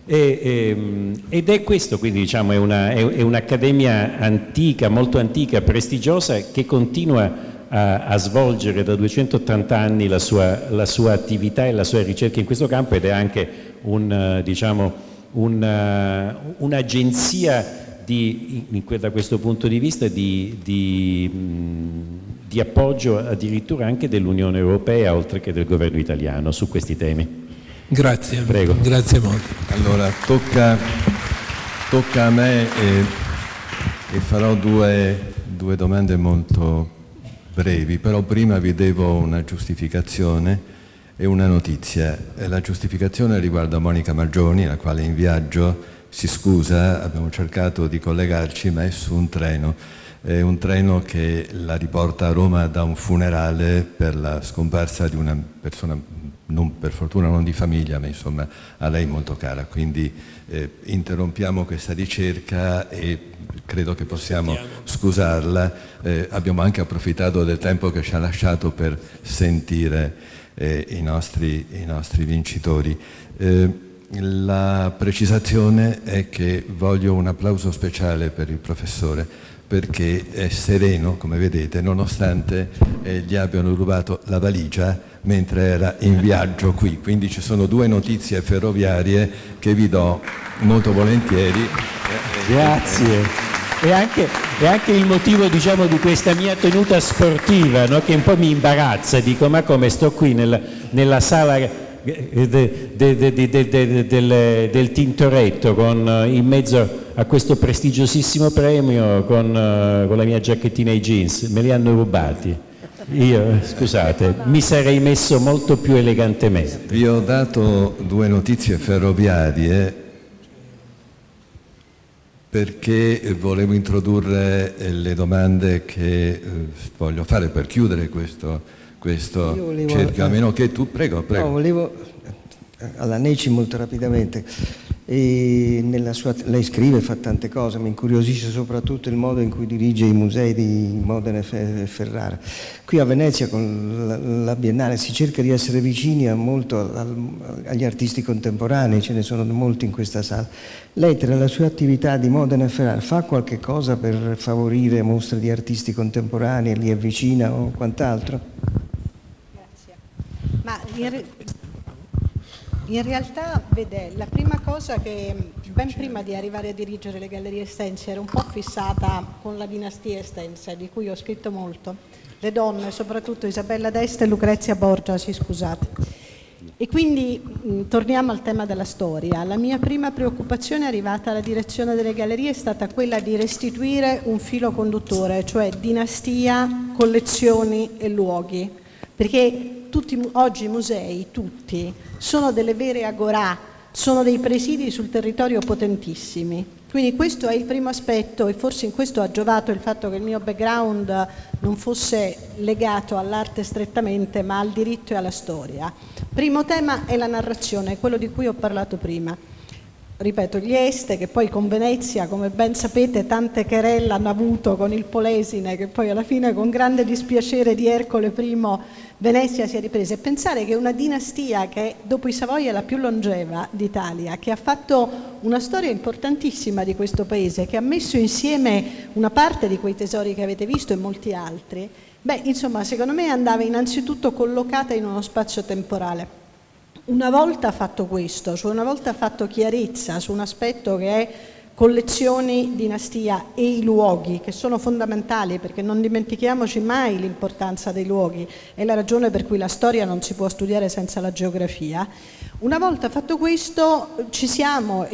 Ed è questo, quindi, diciamo, è un'accademia antica, molto antica, prestigiosa, che continua a svolgere da 280 anni la sua attività e la sua ricerca in questo campo ed è anche un'agenzia da questo punto di vista di appoggio addirittura anche dell'Unione Europea oltre che del governo italiano su questi temi. Grazie, prego. Grazie molto. Allora tocca a me e farò due domande molto brevi, però prima vi devo una giustificazione e una notizia. La giustificazione riguarda Monica Maggioni, la quale in viaggio si scusa, abbiamo cercato di collegarci, ma è su un treno. È un treno che la riporta a Roma da un funerale per la scomparsa di una persona, per fortuna non di famiglia, ma insomma a lei molto cara. Quindi interrompiamo questa ricerca e credo che possiamo scusarla. Abbiamo anche approfittato del tempo che ci ha lasciato per sentire i nostri vincitori. La precisazione è che voglio un applauso speciale per il professore perché è sereno, come vedete, nonostante gli abbiano rubato la valigia mentre era in viaggio qui. Quindi ci sono due notizie ferroviarie che vi do molto volentieri. Grazie. E anche il motivo, diciamo, di questa mia tenuta sportiva, no? Che un po' mi imbarazza, dico ma come sto qui nella sala del Tintoretto in mezzo a questo prestigiosissimo premio con la mia giacchettina e jeans, me li hanno rubati. Io, scusate, mi sarei messo molto più elegantemente. Vi ho dato due notizie ferroviarie perché volevo introdurre le domande che voglio fare per chiudere questo cerchio, a meno che tu... Prego. No, volevo alla Necci molto rapidamente. E lei scrive, fa tante cose, mi incuriosisce soprattutto il modo in cui dirige i musei di Modena e Ferrara. Qui a Venezia con la Biennale si cerca di essere vicini molto agli artisti contemporanei, ce ne sono molti in questa sala. Lei tra la sua attività di Modena e Ferrara fa qualche cosa per favorire mostre di artisti contemporanei, li avvicina o quant'altro? Grazie. Ma in realtà, vede, la prima cosa che ben prima di arrivare a dirigere le Gallerie Estense ero un po' fissata con la dinastia Estense, di cui ho scritto molto. Le donne, soprattutto Isabella d'Este e Lucrezia Borgia, scusate. E quindi torniamo al tema della storia. La mia prima preoccupazione arrivata alla direzione delle gallerie è stata quella di restituire un filo conduttore, cioè dinastia, collezioni e luoghi. Perché oggi i musei, tutti, sono delle vere agorà sono dei presidi sul territorio potentissimi. Quindi questo è il primo aspetto, e forse in questo ha giovato il fatto che il mio background non fosse legato all'arte strettamente, ma al diritto e alla storia. Primo tema è la narrazione, quello di cui ho parlato prima. Ripeto, gli Este, che poi con Venezia, come ben sapete, tante querelle hanno avuto con il Polesine, che poi alla fine, con grande dispiacere di Ercole I, Venezia si è ripresa. E pensare che una dinastia che dopo i Savoia è la più longeva d'Italia, che ha fatto una storia importantissima di questo paese, che ha messo insieme una parte di quei tesori che avete visto e molti altri, beh, insomma, secondo me andava innanzitutto collocata in uno spazio temporale. Una volta fatto questo, cioè una volta fatto chiarezza su un aspetto che è collezioni, dinastia e i luoghi, che sono fondamentali, perché non dimentichiamoci mai l'importanza dei luoghi, è la ragione per cui la storia non si può studiare senza la geografia. Una volta fatto questo ci siamo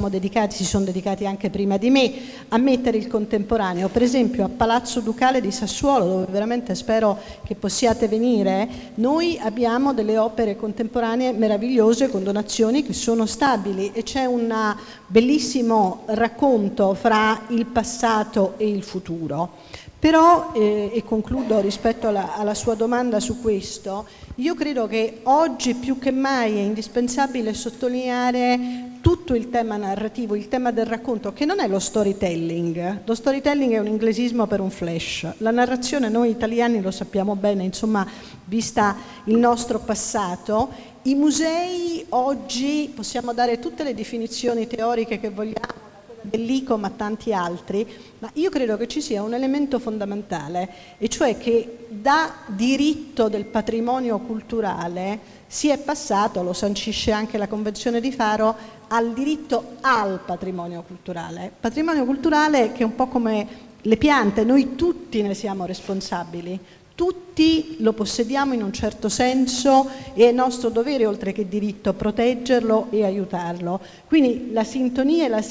dedicati, si sono dedicati anche prima di me, a mettere il contemporaneo, per esempio a Palazzo Ducale di Sassuolo, dove veramente spero che possiate venire. Noi abbiamo delle opere contemporanee meravigliose con donazioni che sono stabili, e c'è un bellissimo racconto fra il passato e il futuro. Però, e concludo rispetto alla sua domanda su questo, io credo che oggi più che mai è indispensabile sottolineare tutto il tema narrativo, il tema del racconto, che non è lo storytelling. Lo storytelling è un inglesismo per un flash. La narrazione, noi italiani lo sappiamo bene, insomma, vista il nostro passato. I musei oggi possiamo dare tutte le definizioni teoriche che vogliamo, dell'ICO ma tanti altri, ma io credo che ci sia un elemento fondamentale, e cioè che da diritto del patrimonio culturale si è passato, lo sancisce anche la Convenzione di Faro, al diritto al patrimonio culturale. Patrimonio culturale che è un po' come le piante, noi tutti ne siamo responsabili. Tutti lo possediamo in un certo senso, e è nostro dovere, oltre che diritto, proteggerlo e aiutarlo. Quindi la sintonia e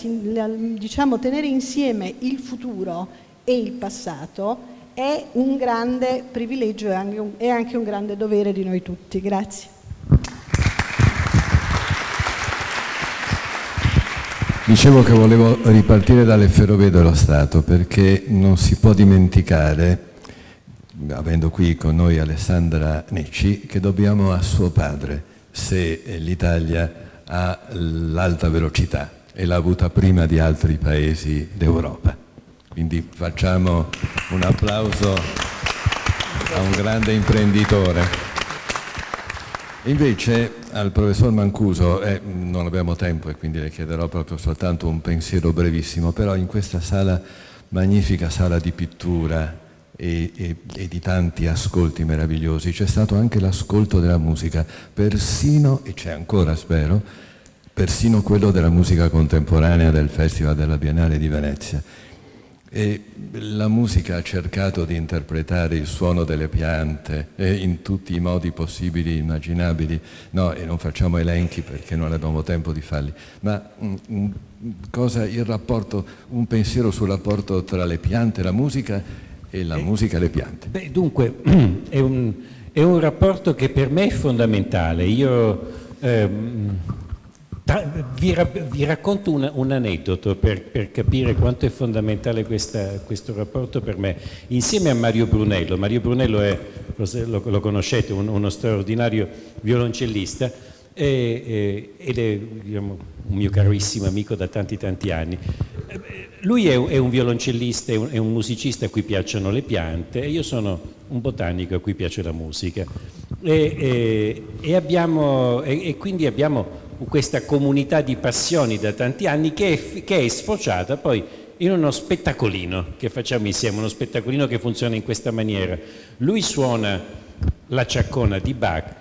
diciamo, tenere insieme il futuro e il passato è un grande privilegio e anche un grande dovere di noi tutti. Grazie. Dicevo che volevo ripartire dalle Ferrovie dello Stato, perché non si può dimenticare, avendo qui con noi Alessandra Necci, che dobbiamo a suo padre se l'Italia ha l'alta velocità, e l'ha avuta prima di altri paesi d'Europa. Quindi facciamo un applauso a un grande imprenditore. Invece al professor Mancuso, non abbiamo tempo e quindi le chiederò proprio soltanto un pensiero brevissimo, però in questa sala, magnifica sala di pittura, e di tanti ascolti meravigliosi, c'è stato anche l'ascolto della musica, persino, e c'è ancora spero, persino quello della musica contemporanea del Festival della Biennale di Venezia. E la musica ha cercato di interpretare il suono delle piante in tutti i modi possibili e immaginabili, no, e non facciamo elenchi perché non abbiamo tempo di farli, ma il rapporto, un pensiero sul rapporto tra le piante e la musica, e la musica e le piante. Beh, dunque, è un rapporto che per me è fondamentale. Io vi racconto un aneddoto per capire quanto è fondamentale questo rapporto per me. Insieme a Mario Brunello. Mario Brunello è, lo conoscete, uno straordinario violoncellista, ed è, diciamo, un mio carissimo amico da tanti anni. Lui è un violoncellista, è un musicista a cui piacciono le piante, e io sono un botanico a cui piace la musica. E quindi abbiamo questa comunità di passioni da tanti anni che è sfociata poi in uno spettacolino che facciamo insieme, uno spettacolino che funziona in questa maniera. Lui suona la ciaccona di Bach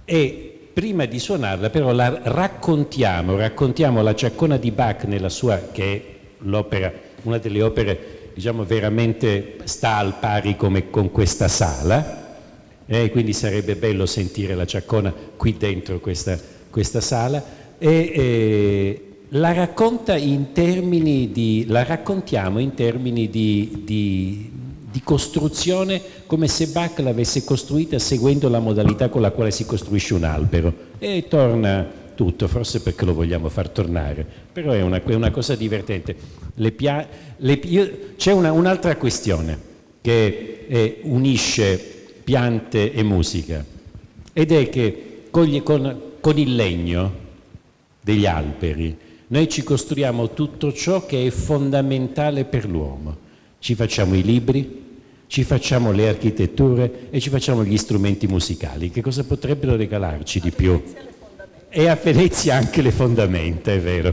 e prima di suonarla però la raccontiamo la ciaccona di Bach nella sua, che è l'opera, una delle opere, diciamo, veramente sta al pari come con questa sala, quindi sarebbe bello sentire la ciaccona qui dentro questa sala, e la raccontiamo in termini di costruzione, come se Bach l'avesse costruita seguendo la modalità con la quale si costruisce un albero, e torna tutto, forse perché lo vogliamo far tornare, però è una cosa divertente. C'è un'altra questione che unisce piante e musica, ed è che con il legno degli alberi noi ci costruiamo tutto ciò che è fondamentale per l'uomo. Ci facciamo i libri, ci facciamo le architetture e ci facciamo gli strumenti musicali. Che cosa potrebbero regalarci di più? E a Venezia anche le fondamenta, è vero.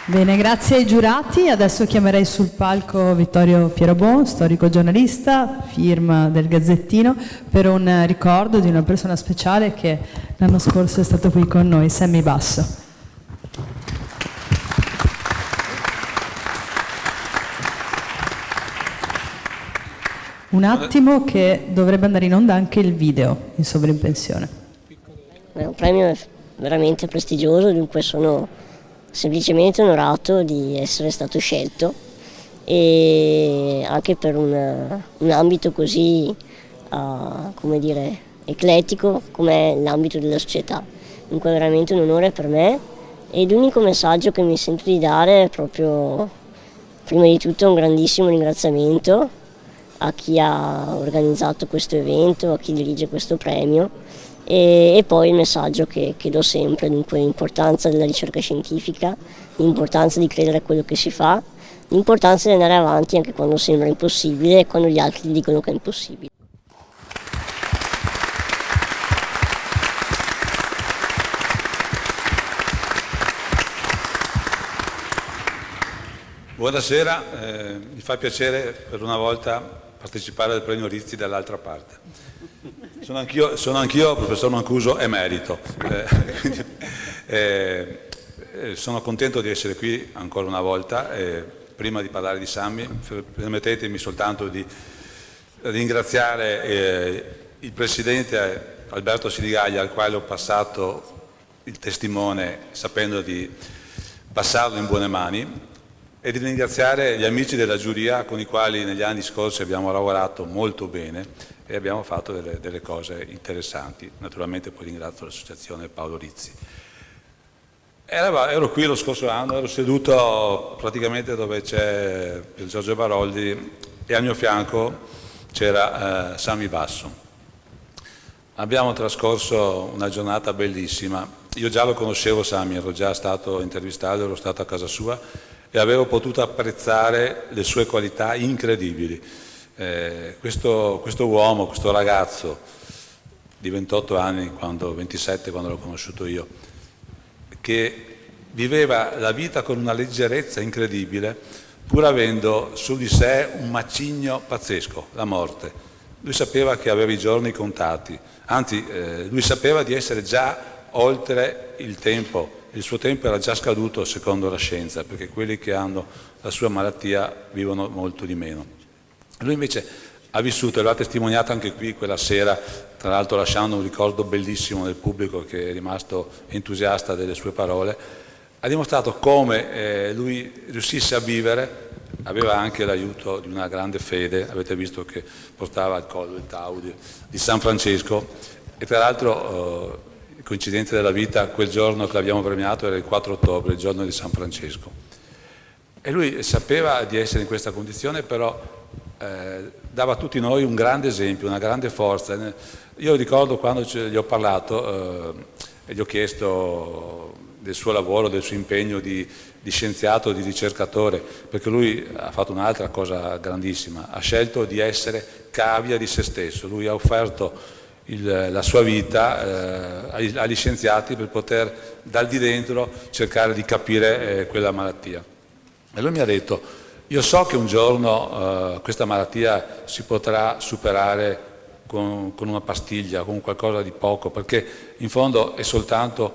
Bene, grazie ai giurati. Adesso chiamerei sul palco Vittorio Pierobon, storico giornalista, firma del Gazzettino, per un ricordo di una persona speciale che l'anno scorso è stato qui con noi, Sammy Basso. Un attimo che dovrebbe andare in onda anche il video in sovrimpressione. È un premio veramente prestigioso, dunque sono semplicemente onorato di essere stato scelto, e anche per un ambito così, come dire, eclettico come è l'ambito della società. Dunque è veramente un onore per me, e l'unico messaggio che mi sento di dare è proprio, prima di tutto, un grandissimo ringraziamento a chi ha organizzato questo evento, a chi dirige questo premio, e poi il messaggio che do sempre, dunque l'importanza della ricerca scientifica, l'importanza di credere a quello che si fa, l'importanza di andare avanti anche quando sembra impossibile e quando gli altri dicono che è impossibile. Buonasera, mi fa piacere per una volta partecipare al premio Rizzi dall'altra parte. Sono anch'io professor Mancuso emerito. Sono contento di essere qui ancora una volta. Prima di parlare di Sammy, permettetemi soltanto di ringraziare il presidente Alberto Sirigaglia, al quale ho passato il testimone sapendo di passarlo in buone mani, e di ringraziare gli amici della giuria con i quali negli anni scorsi abbiamo lavorato molto bene e abbiamo fatto delle cose interessanti. Naturalmente poi ringrazio l'associazione Paolo Rizzi. Ero qui lo scorso anno, ero seduto praticamente dove c'è Pier Giorgio Baroldi, e al mio fianco c'era Sammy Basso. Abbiamo trascorso una giornata bellissima. Io già lo conoscevo Sammy, ero già stato intervistato, ero stato a casa sua e avevo potuto apprezzare le sue qualità incredibili. Questo uomo, questo ragazzo di 28 anni, 27 quando l'ho conosciuto io, che viveva la vita con una leggerezza incredibile, pur avendo su di sé un macigno pazzesco, la morte. Lui sapeva che aveva i giorni contati, anzi lui sapeva di essere già oltre il tempo. Il suo tempo era già scaduto secondo la scienza, perché quelli che hanno la sua malattia vivono molto di meno. Lui invece ha vissuto, e lo ha testimoniato anche qui quella sera, tra l'altro lasciando un ricordo bellissimo nel pubblico che è rimasto entusiasta delle sue parole. Ha dimostrato come lui riuscisse a vivere, aveva anche l'aiuto di una grande fede, avete visto che portava al collo il tau di San Francesco, e tra l'altro coincidenza della vita, quel giorno che l'abbiamo premiato era il 4 ottobre, il giorno di San Francesco. E lui sapeva di essere in questa condizione, però dava a tutti noi un grande esempio, una grande forza. Io ricordo quando gli ho parlato e gli ho chiesto del suo lavoro, del suo impegno di scienziato, di ricercatore, perché lui ha fatto un'altra cosa grandissima, ha scelto di essere cavia di se stesso. Lui ha offerto la sua vita agli scienziati per poter dal di dentro cercare di capire quella malattia. E lui mi ha detto: io so che un giorno questa malattia si potrà superare con una pastiglia, con qualcosa di poco, perché in fondo è soltanto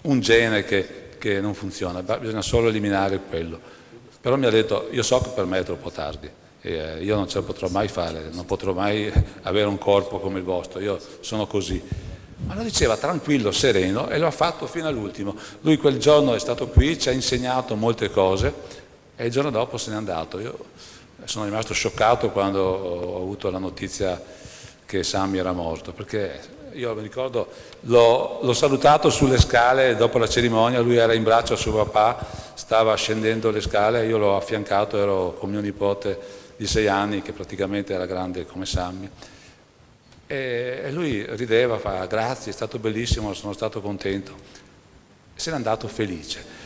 un gene che non funziona, bisogna solo eliminare quello. Però mi ha detto: io so che per me è troppo tardi. Io non ce la potrò mai fare, non potrò mai avere un corpo come il vostro, io sono così. Ma lo diceva tranquillo, sereno, e lo ha fatto fino all'ultimo. Lui quel giorno è stato qui, ci ha insegnato molte cose e il giorno dopo se n'è andato. Io sono rimasto scioccato quando ho avuto la notizia che Sammy era morto, perché io mi ricordo, l'ho salutato sulle scale dopo la cerimonia, lui era in braccio a suo papà, stava scendendo le scale, io l'ho affiancato, ero con mio nipote di 6 anni, che praticamente era grande come Sammy, e lui rideva, fa grazie, è stato bellissimo, sono stato contento, se n'è andato felice.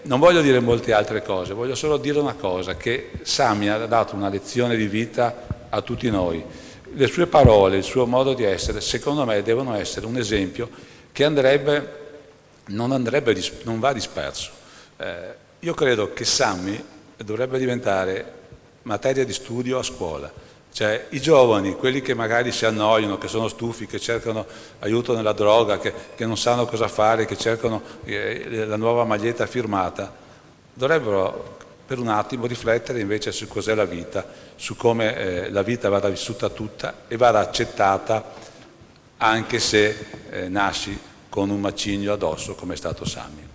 Non voglio dire molte altre cose, voglio solo dire una cosa, che Sammy ha dato una lezione di vita a tutti noi. Le sue parole, il suo modo di essere, secondo me devono essere un esempio che non va disperso. Io credo che Sammy dovrebbe diventare materia di studio a scuola. Cioè i giovani, quelli che magari si annoiano, che sono stufi, che cercano aiuto nella droga, che non sanno cosa fare, che cercano la nuova maglietta firmata, dovrebbero per un attimo riflettere invece su cos'è la vita, su come la vita vada vissuta tutta e vada accettata anche se nasci con un macigno addosso come è stato Sammy.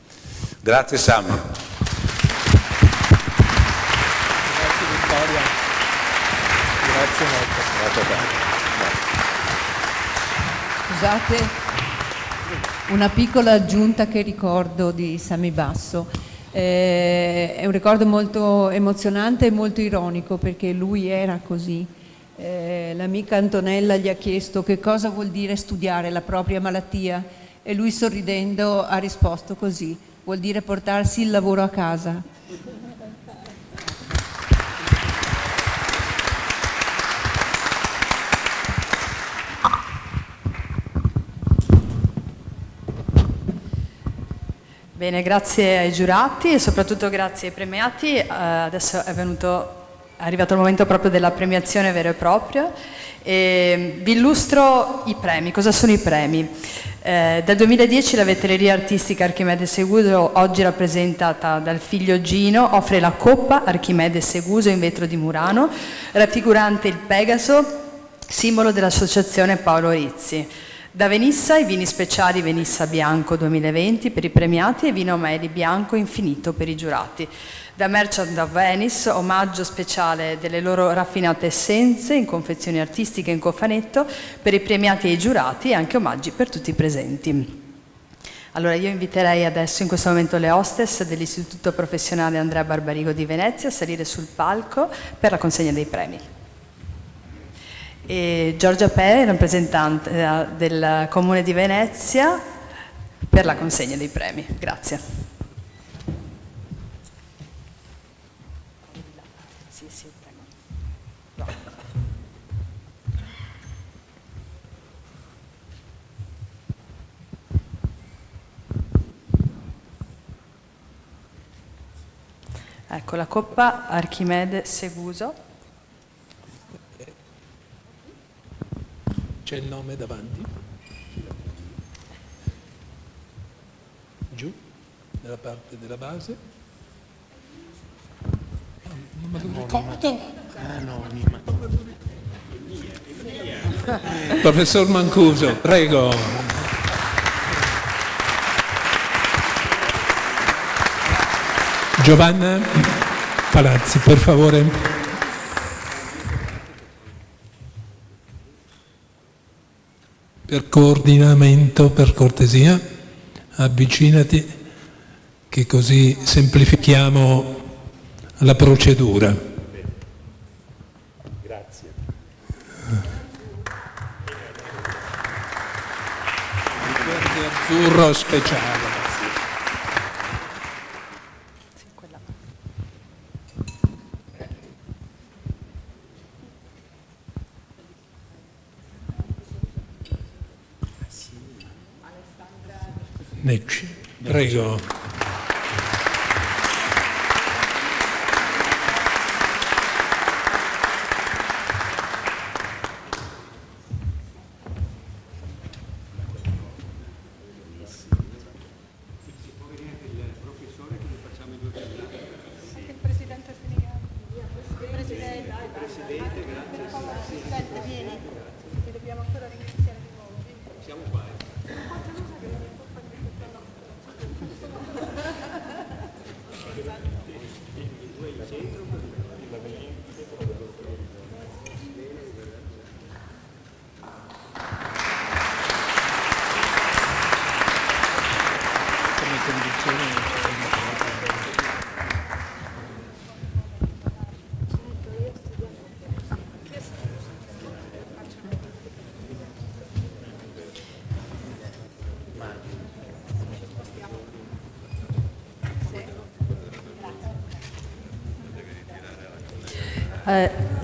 Grazie Sammy. Grazie Vittoria. Grazie molto. Grazie a te. Scusate, una piccola aggiunta che ricordo di Sammy Basso. È un ricordo molto emozionante e molto ironico, perché lui era così. L'amica Antonella gli ha chiesto che cosa vuol dire studiare la propria malattia e lui, sorridendo, ha risposto così: vuol dire portarsi il lavoro a casa. Bene, grazie ai giurati e soprattutto grazie ai premiati. Adesso è arrivato il momento proprio della premiazione vera e propria. Vi illustro i premi. Cosa sono i premi? Dal 2010 la vetreria artistica Archimede Seguso, oggi rappresentata dal figlio Gino, offre la Coppa Archimede Seguso in vetro di Murano, raffigurante il Pegaso, simbolo dell'associazione Paolo Rizzi. Da Venissa i vini speciali Venissa Bianco 2020 per i premiati e vino Meli Bianco Infinito per i giurati. Da Merchant of Venice, omaggio speciale delle loro raffinate essenze in confezioni artistiche in cofanetto per i premiati e i giurati, e anche omaggi per tutti i presenti. Allora io inviterei adesso in questo momento le hostess dell'Istituto Professionale Andrea Barbarigo di Venezia a salire sul palco per la consegna dei premi. E Giorgia Pere, rappresentante del Comune di Venezia, per la consegna dei premi. Grazie. Ecco la Coppa Archimede Seguso. C'è il nome davanti? Giù, nella parte della base. Non me lo ricordo. Professor Mancuso, prego. Giovanna Palazzi, per favore. Per coordinamento, per cortesia, avvicinati, che così semplifichiamo la procedura. Grazie. Il verde azzurro speciale. Necci, prego.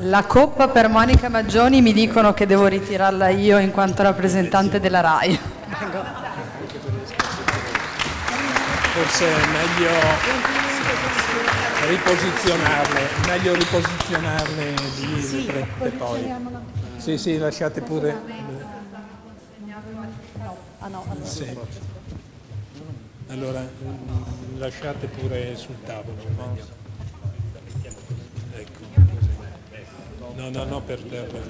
La coppa per Monica Maggioni mi dicono che devo ritirarla io in quanto rappresentante della RAI. Forse è meglio riposizionarle lì e poi. Sì, lasciate pure. Sì. Allora lasciate pure sul tavolo. Ecco. No, per terra.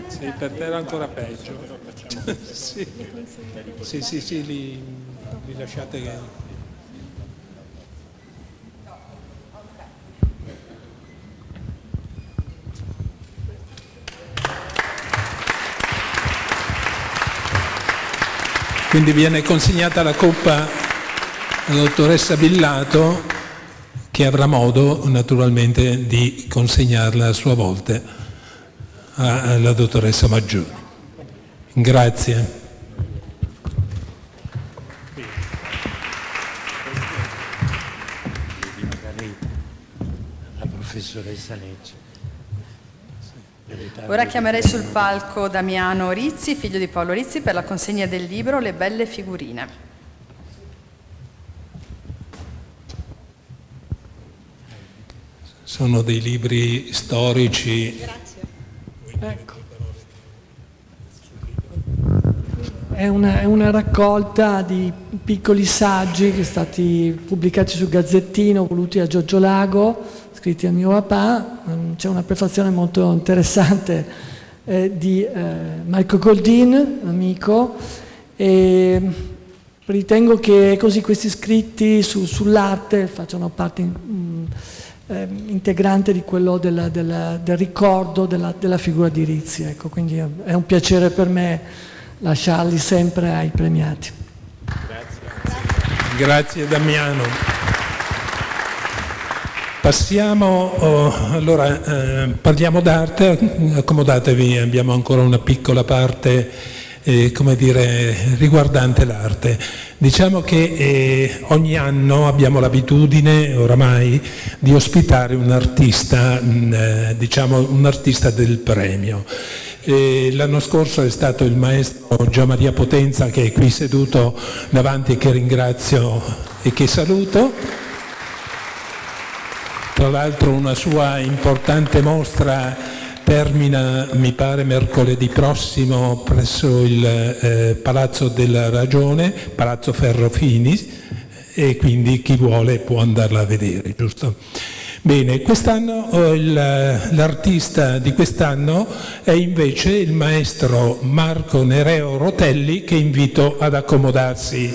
Sì, per terra ancora peggio. Sì, li lasciate che... Quindi viene consegnata la coppa alla dottoressa Billato, che avrà modo naturalmente di consegnarla a sua volta alla dottoressa Maggioni. Grazie. La professoressa Necci. Ora chiamerei sul palco Damiano Rizzi, figlio di Paolo Rizzi, per la consegna del libro Le belle figurine. Sono dei libri storici. Grazie. Ecco. È una raccolta di piccoli saggi che sono stati pubblicati sul Gazzettino, voluti da Giorgio Lago, scritti a mio papà. C'è una prefazione molto interessante di Marco Goldin, amico, e ritengo che così questi scritti sull'arte facciano parte integrante di quello del ricordo della figura di Rizzi. Ecco, quindi è un piacere per me lasciarli sempre ai premiati. Grazie Damiano. Passiamo, parliamo d'arte, accomodatevi, abbiamo ancora una piccola parte riguardante l'arte. Diciamo che ogni anno abbiamo l'abitudine oramai di ospitare un artista, un artista del premio. L'anno scorso è stato il maestro Gian Maria Potenza, che è qui seduto davanti e che ringrazio e che saluto. Tra l'altro una sua importante mostra termina, mi pare, mercoledì prossimo presso il Palazzo della Ragione, Palazzo Ferrofini, e quindi chi vuole può andarla a vedere, giusto? Bene, quest'anno l'artista di quest'anno è invece il maestro Marco Nereo Rotelli, che invito ad accomodarsi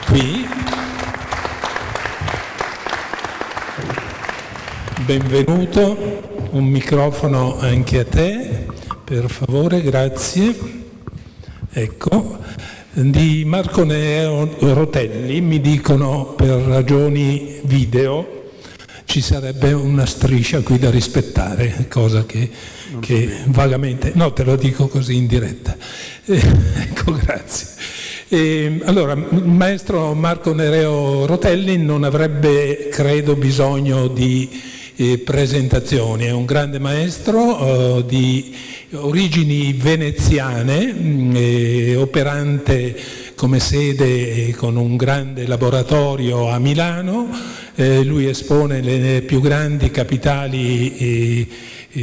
qui. Benvenuto, un microfono anche a te, per favore, grazie. Ecco, di Marco Nereo Rotelli mi dicono, per ragioni video, ci sarebbe una striscia qui da rispettare, cosa che vagamente... No, te lo dico così in diretta. Ecco, grazie. Allora, il maestro Marco Nereo Rotelli non avrebbe, credo, bisogno di presentazioni. È un grande maestro di origini veneziane, operante come sede con un grande laboratorio a Milano. Lui espone le più grandi capitali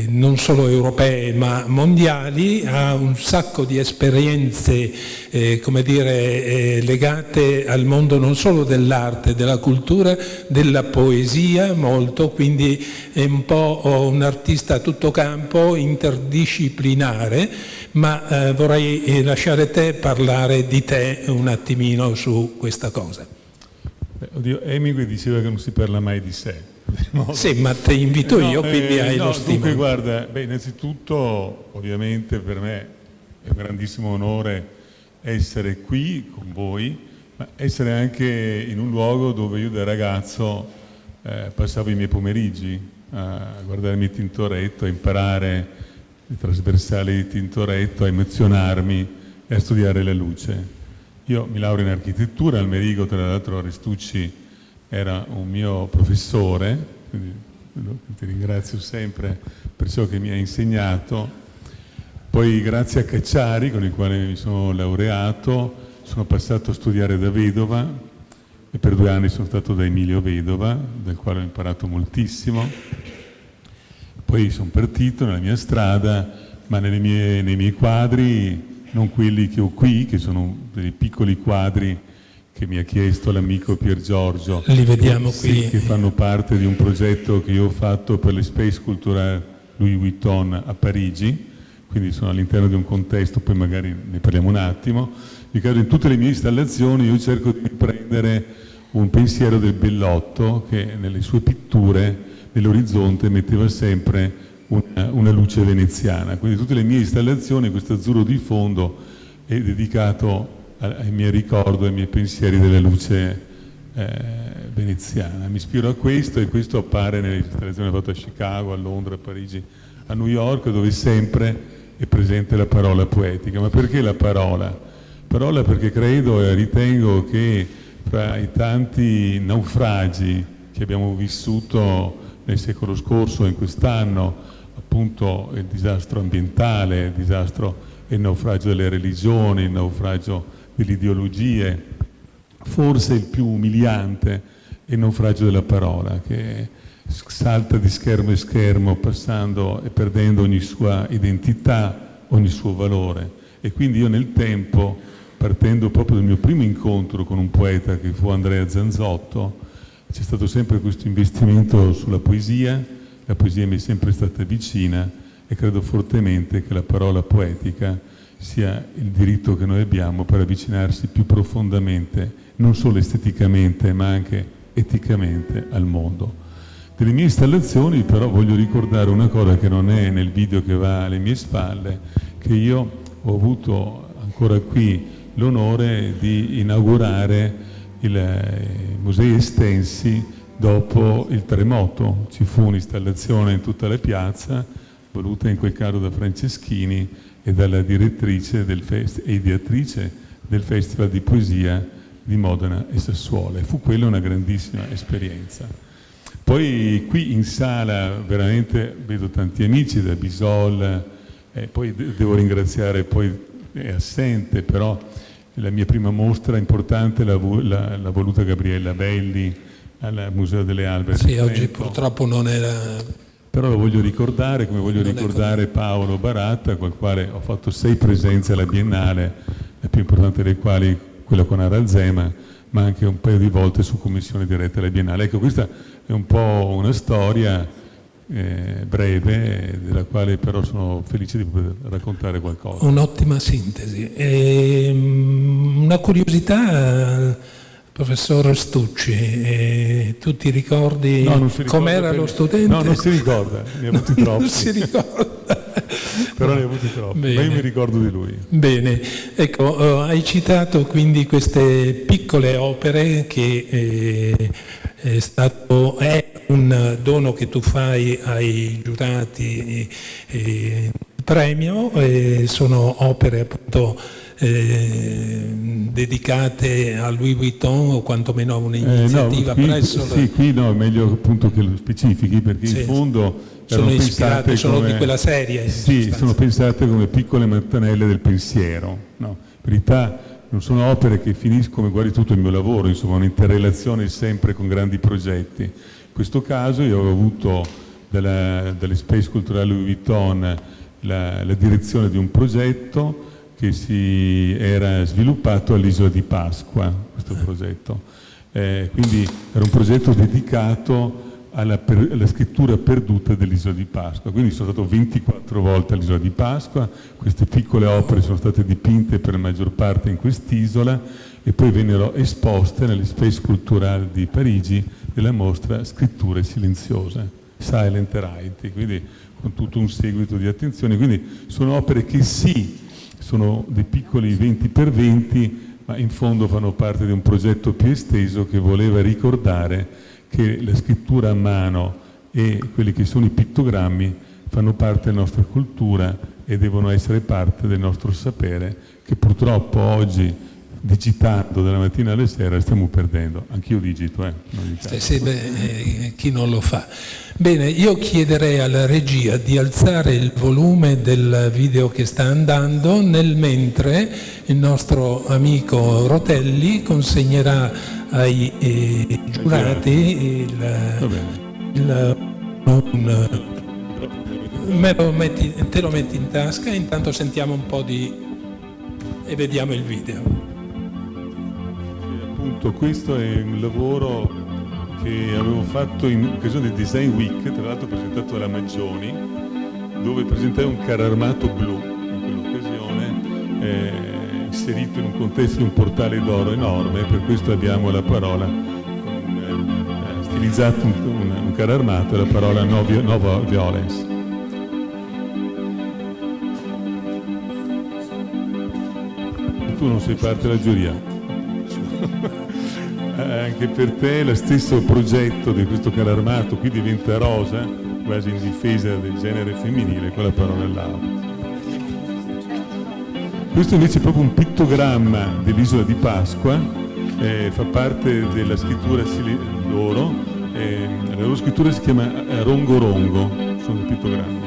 non solo europee ma mondiali, ha un sacco di esperienze legate al mondo non solo dell'arte, della cultura, della poesia molto, quindi è un po' un artista a tutto campo, interdisciplinare, ma vorrei lasciare te parlare di te un attimino su questa cosa. Oddio, Hemingway diceva che non si parla mai di sé. Sì, ma te invito io, quindi hai lo stimolo. Dunque, guarda, innanzitutto, ovviamente per me è un grandissimo onore essere qui con voi, ma essere anche in un luogo dove io da ragazzo passavo i miei pomeriggi a guardarmi il Tintoretto, a imparare i trasversali di Tintoretto, a emozionarmi e a studiare la luce. Io mi laureo in architettura, Almerigo, tra l'altro Restucci era un mio professore, quindi ti ringrazio sempre per ciò che mi hai insegnato. Poi grazie a Cacciari, con il quale mi sono laureato, sono passato a studiare da Vedova e per 2 anni sono stato da Emilio Vedova, dal quale ho imparato moltissimo. Poi sono partito nella mia strada, ma nei miei quadri, non quelli che ho qui, che sono dei piccoli quadri che mi ha chiesto l'amico Pier Giorgio. Li vediamo qui. Che fanno parte di un progetto che io ho fatto per l'Espace Culturale Louis Vuitton a Parigi, quindi sono all'interno di un contesto, poi magari ne parliamo un attimo. In tutte le mie installazioni io cerco di prendere un pensiero del Bellotto che nelle sue pitture, nell'orizzonte, metteva sempre una luce veneziana. Quindi tutte le mie installazioni, questo azzurro di fondo, è dedicato ai miei ricordi, ai miei pensieri della luce veneziana. Mi ispiro a questo e questo appare nelle installazioni fatte a Chicago, a Londra, a Parigi, a New York, dove sempre è presente la parola poetica. Ma perché la parola? Parola perché credo e ritengo che fra i tanti naufragi che abbiamo vissuto nel secolo scorso e in quest'anno, appunto il disastro ambientale, il naufragio delle religioni, il naufragio delle ideologie, forse il più umiliante è il naufragio della parola, che salta di schermo in schermo, passando e perdendo ogni sua identità, ogni suo valore. E quindi io nel tempo, partendo proprio dal mio primo incontro con un poeta che fu Andrea Zanzotto, c'è stato sempre questo investimento sulla poesia. La poesia mi è sempre stata vicina e credo fortemente che la parola poetica sia il diritto che noi abbiamo per avvicinarsi più profondamente, non solo esteticamente ma anche eticamente al mondo. Delle mie installazioni però voglio ricordare una cosa che non è nel video che va alle mie spalle, che io ho avuto ancora qui l'onore di inaugurare i musei estensi dopo il terremoto. Ci fu un'installazione in tutta la piazza, voluta in quel caso da Franceschini e dalla direttrice e ideatrice del Festival di Poesia di Modena e Sassuolo. E fu quella una grandissima esperienza. Poi qui in sala veramente vedo tanti amici, da Bisol, poi devo ringraziare, poi è assente, però la mia prima mostra importante l'ha voluta Gabriella Belli al Museo delle Albe. Sì, oggi purtroppo non era... Però lo voglio ricordare, come voglio ricordare Paolo Baratta, col quale ho fatto 6 presenze alla Biennale, la più importante delle quali quella con Arazema, ma anche un paio di volte su commissione diretta alla Biennale. Ecco, questa è un po' una storia breve, della quale però sono felice di poter raccontare qualcosa. Un'ottima sintesi. Una curiosità, professor Stucci, tu ti ricordi com'era lo studente? No, non si ricorda, ne ha avuti troppi. Non si ricorda. Però ne ha avuti troppi, ma io mi ricordo di lui. Bene, ecco, hai citato quindi queste piccole opere che è un dono che tu fai ai giurati premio, sono opere appunto dedicate a Louis Vuitton o quantomeno a un'iniziativa presso... Sì, qui no, è meglio appunto che lo specifichi, perché in fondo sono ispirate, sono di quella serie. Sì, sono pensate come piccole mattanelle del pensiero. No, in verità non sono opere che finiscono, come guardi tutto il mio lavoro, insomma, un'interrelazione sempre con grandi progetti. In questo caso io ho avuto dall'Espace Culturale Louis Vuitton la direzione di un progetto che si era sviluppato all'Isola di Pasqua, questo progetto. Quindi era un progetto dedicato alla scrittura perduta dell'Isola di Pasqua. Quindi sono stato 24 volte all'Isola di Pasqua, queste piccole opere sono state dipinte per la maggior parte in quest'isola e poi vennero esposte nell'Espace Culturale di Parigi della mostra Scritture silenziose, Silent Writing, quindi con tutto un seguito di attenzioni. Quindi sono opere che sì, sono dei piccoli 20x20, ma in fondo fanno parte di un progetto più esteso che voleva ricordare che la scrittura a mano e quelli che sono i pittogrammi fanno parte della nostra cultura e devono essere parte del nostro sapere, che purtroppo oggi digitando dalla mattina alla sera stiamo perdendo. Anch'io digito, chi non lo fa. Bene, io chiederei alla regia di alzare il volume del video che sta andando, nel mentre il nostro amico Rotelli consegnerà ai giurati te lo metti in tasca, intanto sentiamo un po' e vediamo il video. Appunto, questo è un lavoro che avevo fatto in occasione del Design Week, tra l'altro presentato alla Maggioni, dove presentai un carro armato blu in quell'occasione, inserito in un contesto di un portale d'oro enorme. Per questo abbiamo la parola, stilizzato un carro armato, e la parola no violence. Tu non sei parte della giuria. Anche per te lo stesso progetto di questo carro armato qui diventa rosa, quasi in difesa del genere femminile, con la parola all'alto. Questo invece è proprio un pittogramma dell'isola di Pasqua, fa parte della scrittura loro, la loro scrittura si chiama Rongo Rongo, sono dei pittogrammi.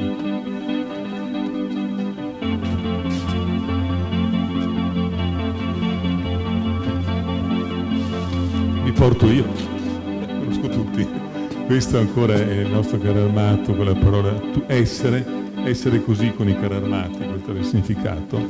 Porto io, conosco tutti. Questo ancora è il nostro carro armato con la parola essere così con i carri armati, questo è il significato.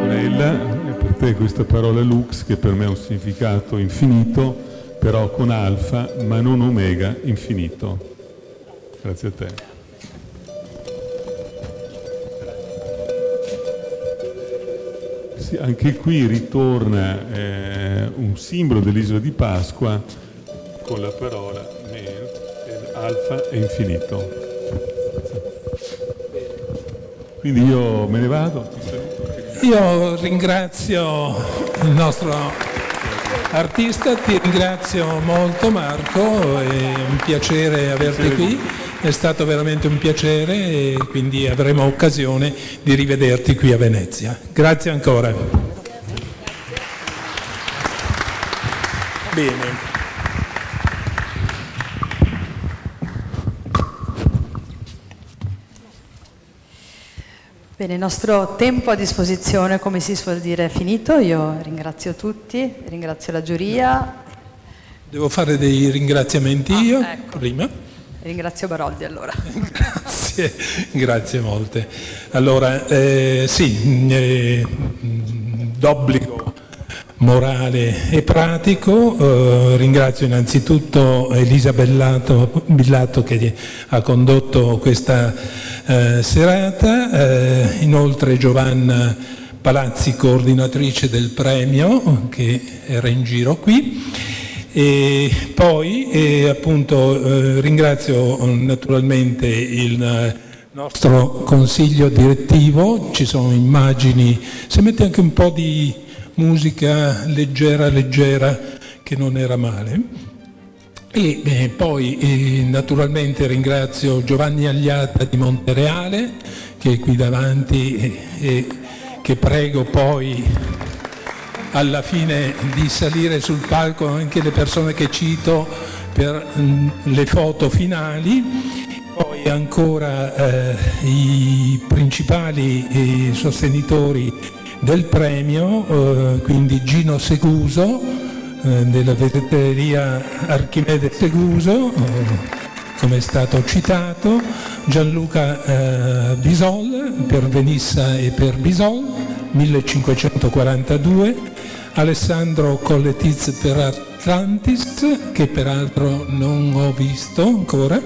Bella, e per te questa parola lux, che per me ha un significato infinito, però con alfa ma non omega infinito. Grazie a te. Anche qui ritorna un simbolo dell'isola di Pasqua con la parola alfa e infinito. Quindi io me ne vado, ti saluto. Io ringrazio il nostro artista, ti ringrazio molto Marco, è un piacere averti qui. È stato veramente un piacere e quindi avremo occasione di rivederti qui a Venezia. Grazie ancora. Bene. Bene, il nostro tempo a disposizione, come si suol dire, è finito. Io ringrazio tutti, ringrazio la giuria. Devo fare dei ringraziamenti io prima. Ringrazio Baroldi allora. Grazie molte. Allora, d'obbligo morale e pratico, ringrazio innanzitutto Elisa Billato che ha condotto questa serata, inoltre Giovanna Palazzi, coordinatrice del premio, che era in giro qui. E poi appunto ringrazio naturalmente il nostro consiglio direttivo, ci sono immagini, se mette anche un po' di musica leggera che non era male. E poi naturalmente ringrazio Giovanni Agliata di Montereale che è qui davanti e che prego poi alla fine di salire sul palco anche le persone che cito per le foto finali. Poi ancora i principali sostenitori del premio, quindi Gino Seguso della vetreria Archimede Seguso, come è stato citato, Gianluca Bisol per Venissa e per Bisol 1542, Alessandro Colletiz per Atlantis, che peraltro non ho visto ancora,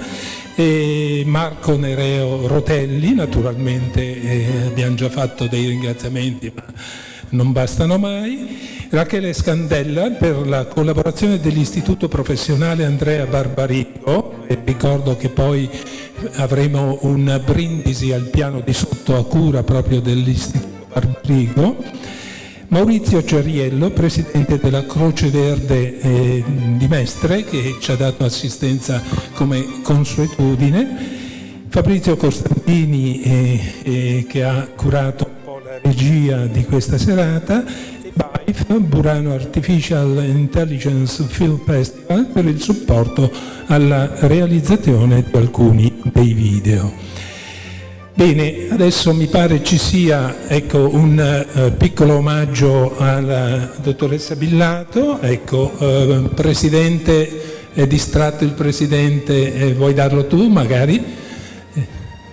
e Marco Nereo Rotelli, naturalmente abbiamo già fatto dei ringraziamenti ma non bastano mai, Rachele Scandella per la collaborazione dell'Istituto Professionale Andrea Barbarigo, e ricordo che poi avremo un brindisi al piano di sotto a cura proprio dell'Istituto Barbarigo, Maurizio Cerriello, presidente della Croce Verde di Mestre, che ci ha dato assistenza come consuetudine, Fabrizio Costantini che ha curato un po' la regia di questa serata, e BAIF, Burano Artificial Intelligence Film Festival, per il supporto alla realizzazione di alcuni dei video. Bene, adesso mi pare ci sia un piccolo omaggio alla dottoressa Billato. Presidente, è distratto il Presidente, vuoi darlo tu magari?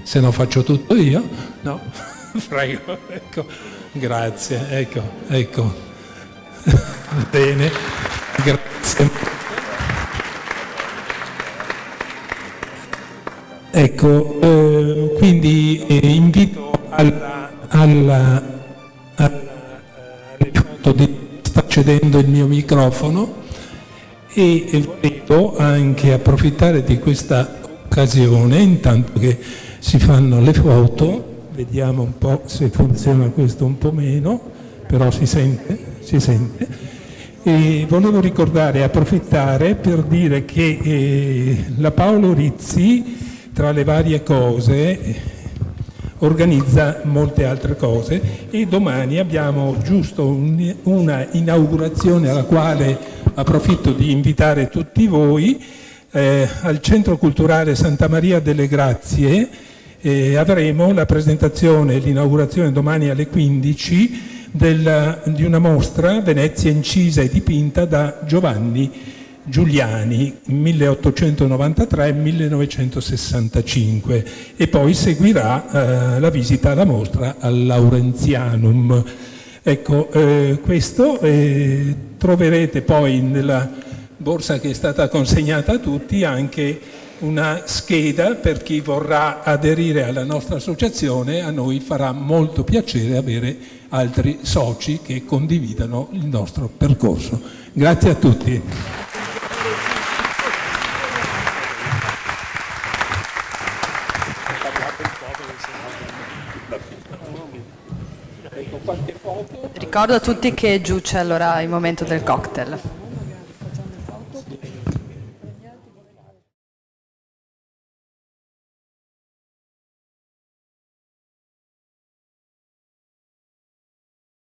Se no faccio tutto io? No? Prego, grazie, Bene, grazie. Quindi invito alle foto sta cedendo il mio microfono, e volevo anche approfittare di questa occasione, intanto che si fanno le foto, vediamo un po' se funziona questo un po' meno, però si sente. E volevo ricordare e approfittare per dire che la Paolo Rizzi, tra le varie cose, organizza molte altre cose, e domani abbiamo giusto una inaugurazione alla quale approfitto di invitare tutti voi al Centro Culturale Santa Maria delle Grazie. Avremo la presentazione e l'inaugurazione domani alle 15 di una mostra Venezia incisa e dipinta da Giovanni Giuliani 1893-1965, e poi seguirà la visita alla mostra al Laurenzianum. Questo troverete poi nella borsa che è stata consegnata a tutti anche una scheda per chi vorrà aderire alla nostra associazione. A noi farà molto piacere avere altri soci che condividano il nostro percorso. Grazie a tutti. Ricordo a tutti che giù c'è allora il momento del cocktail.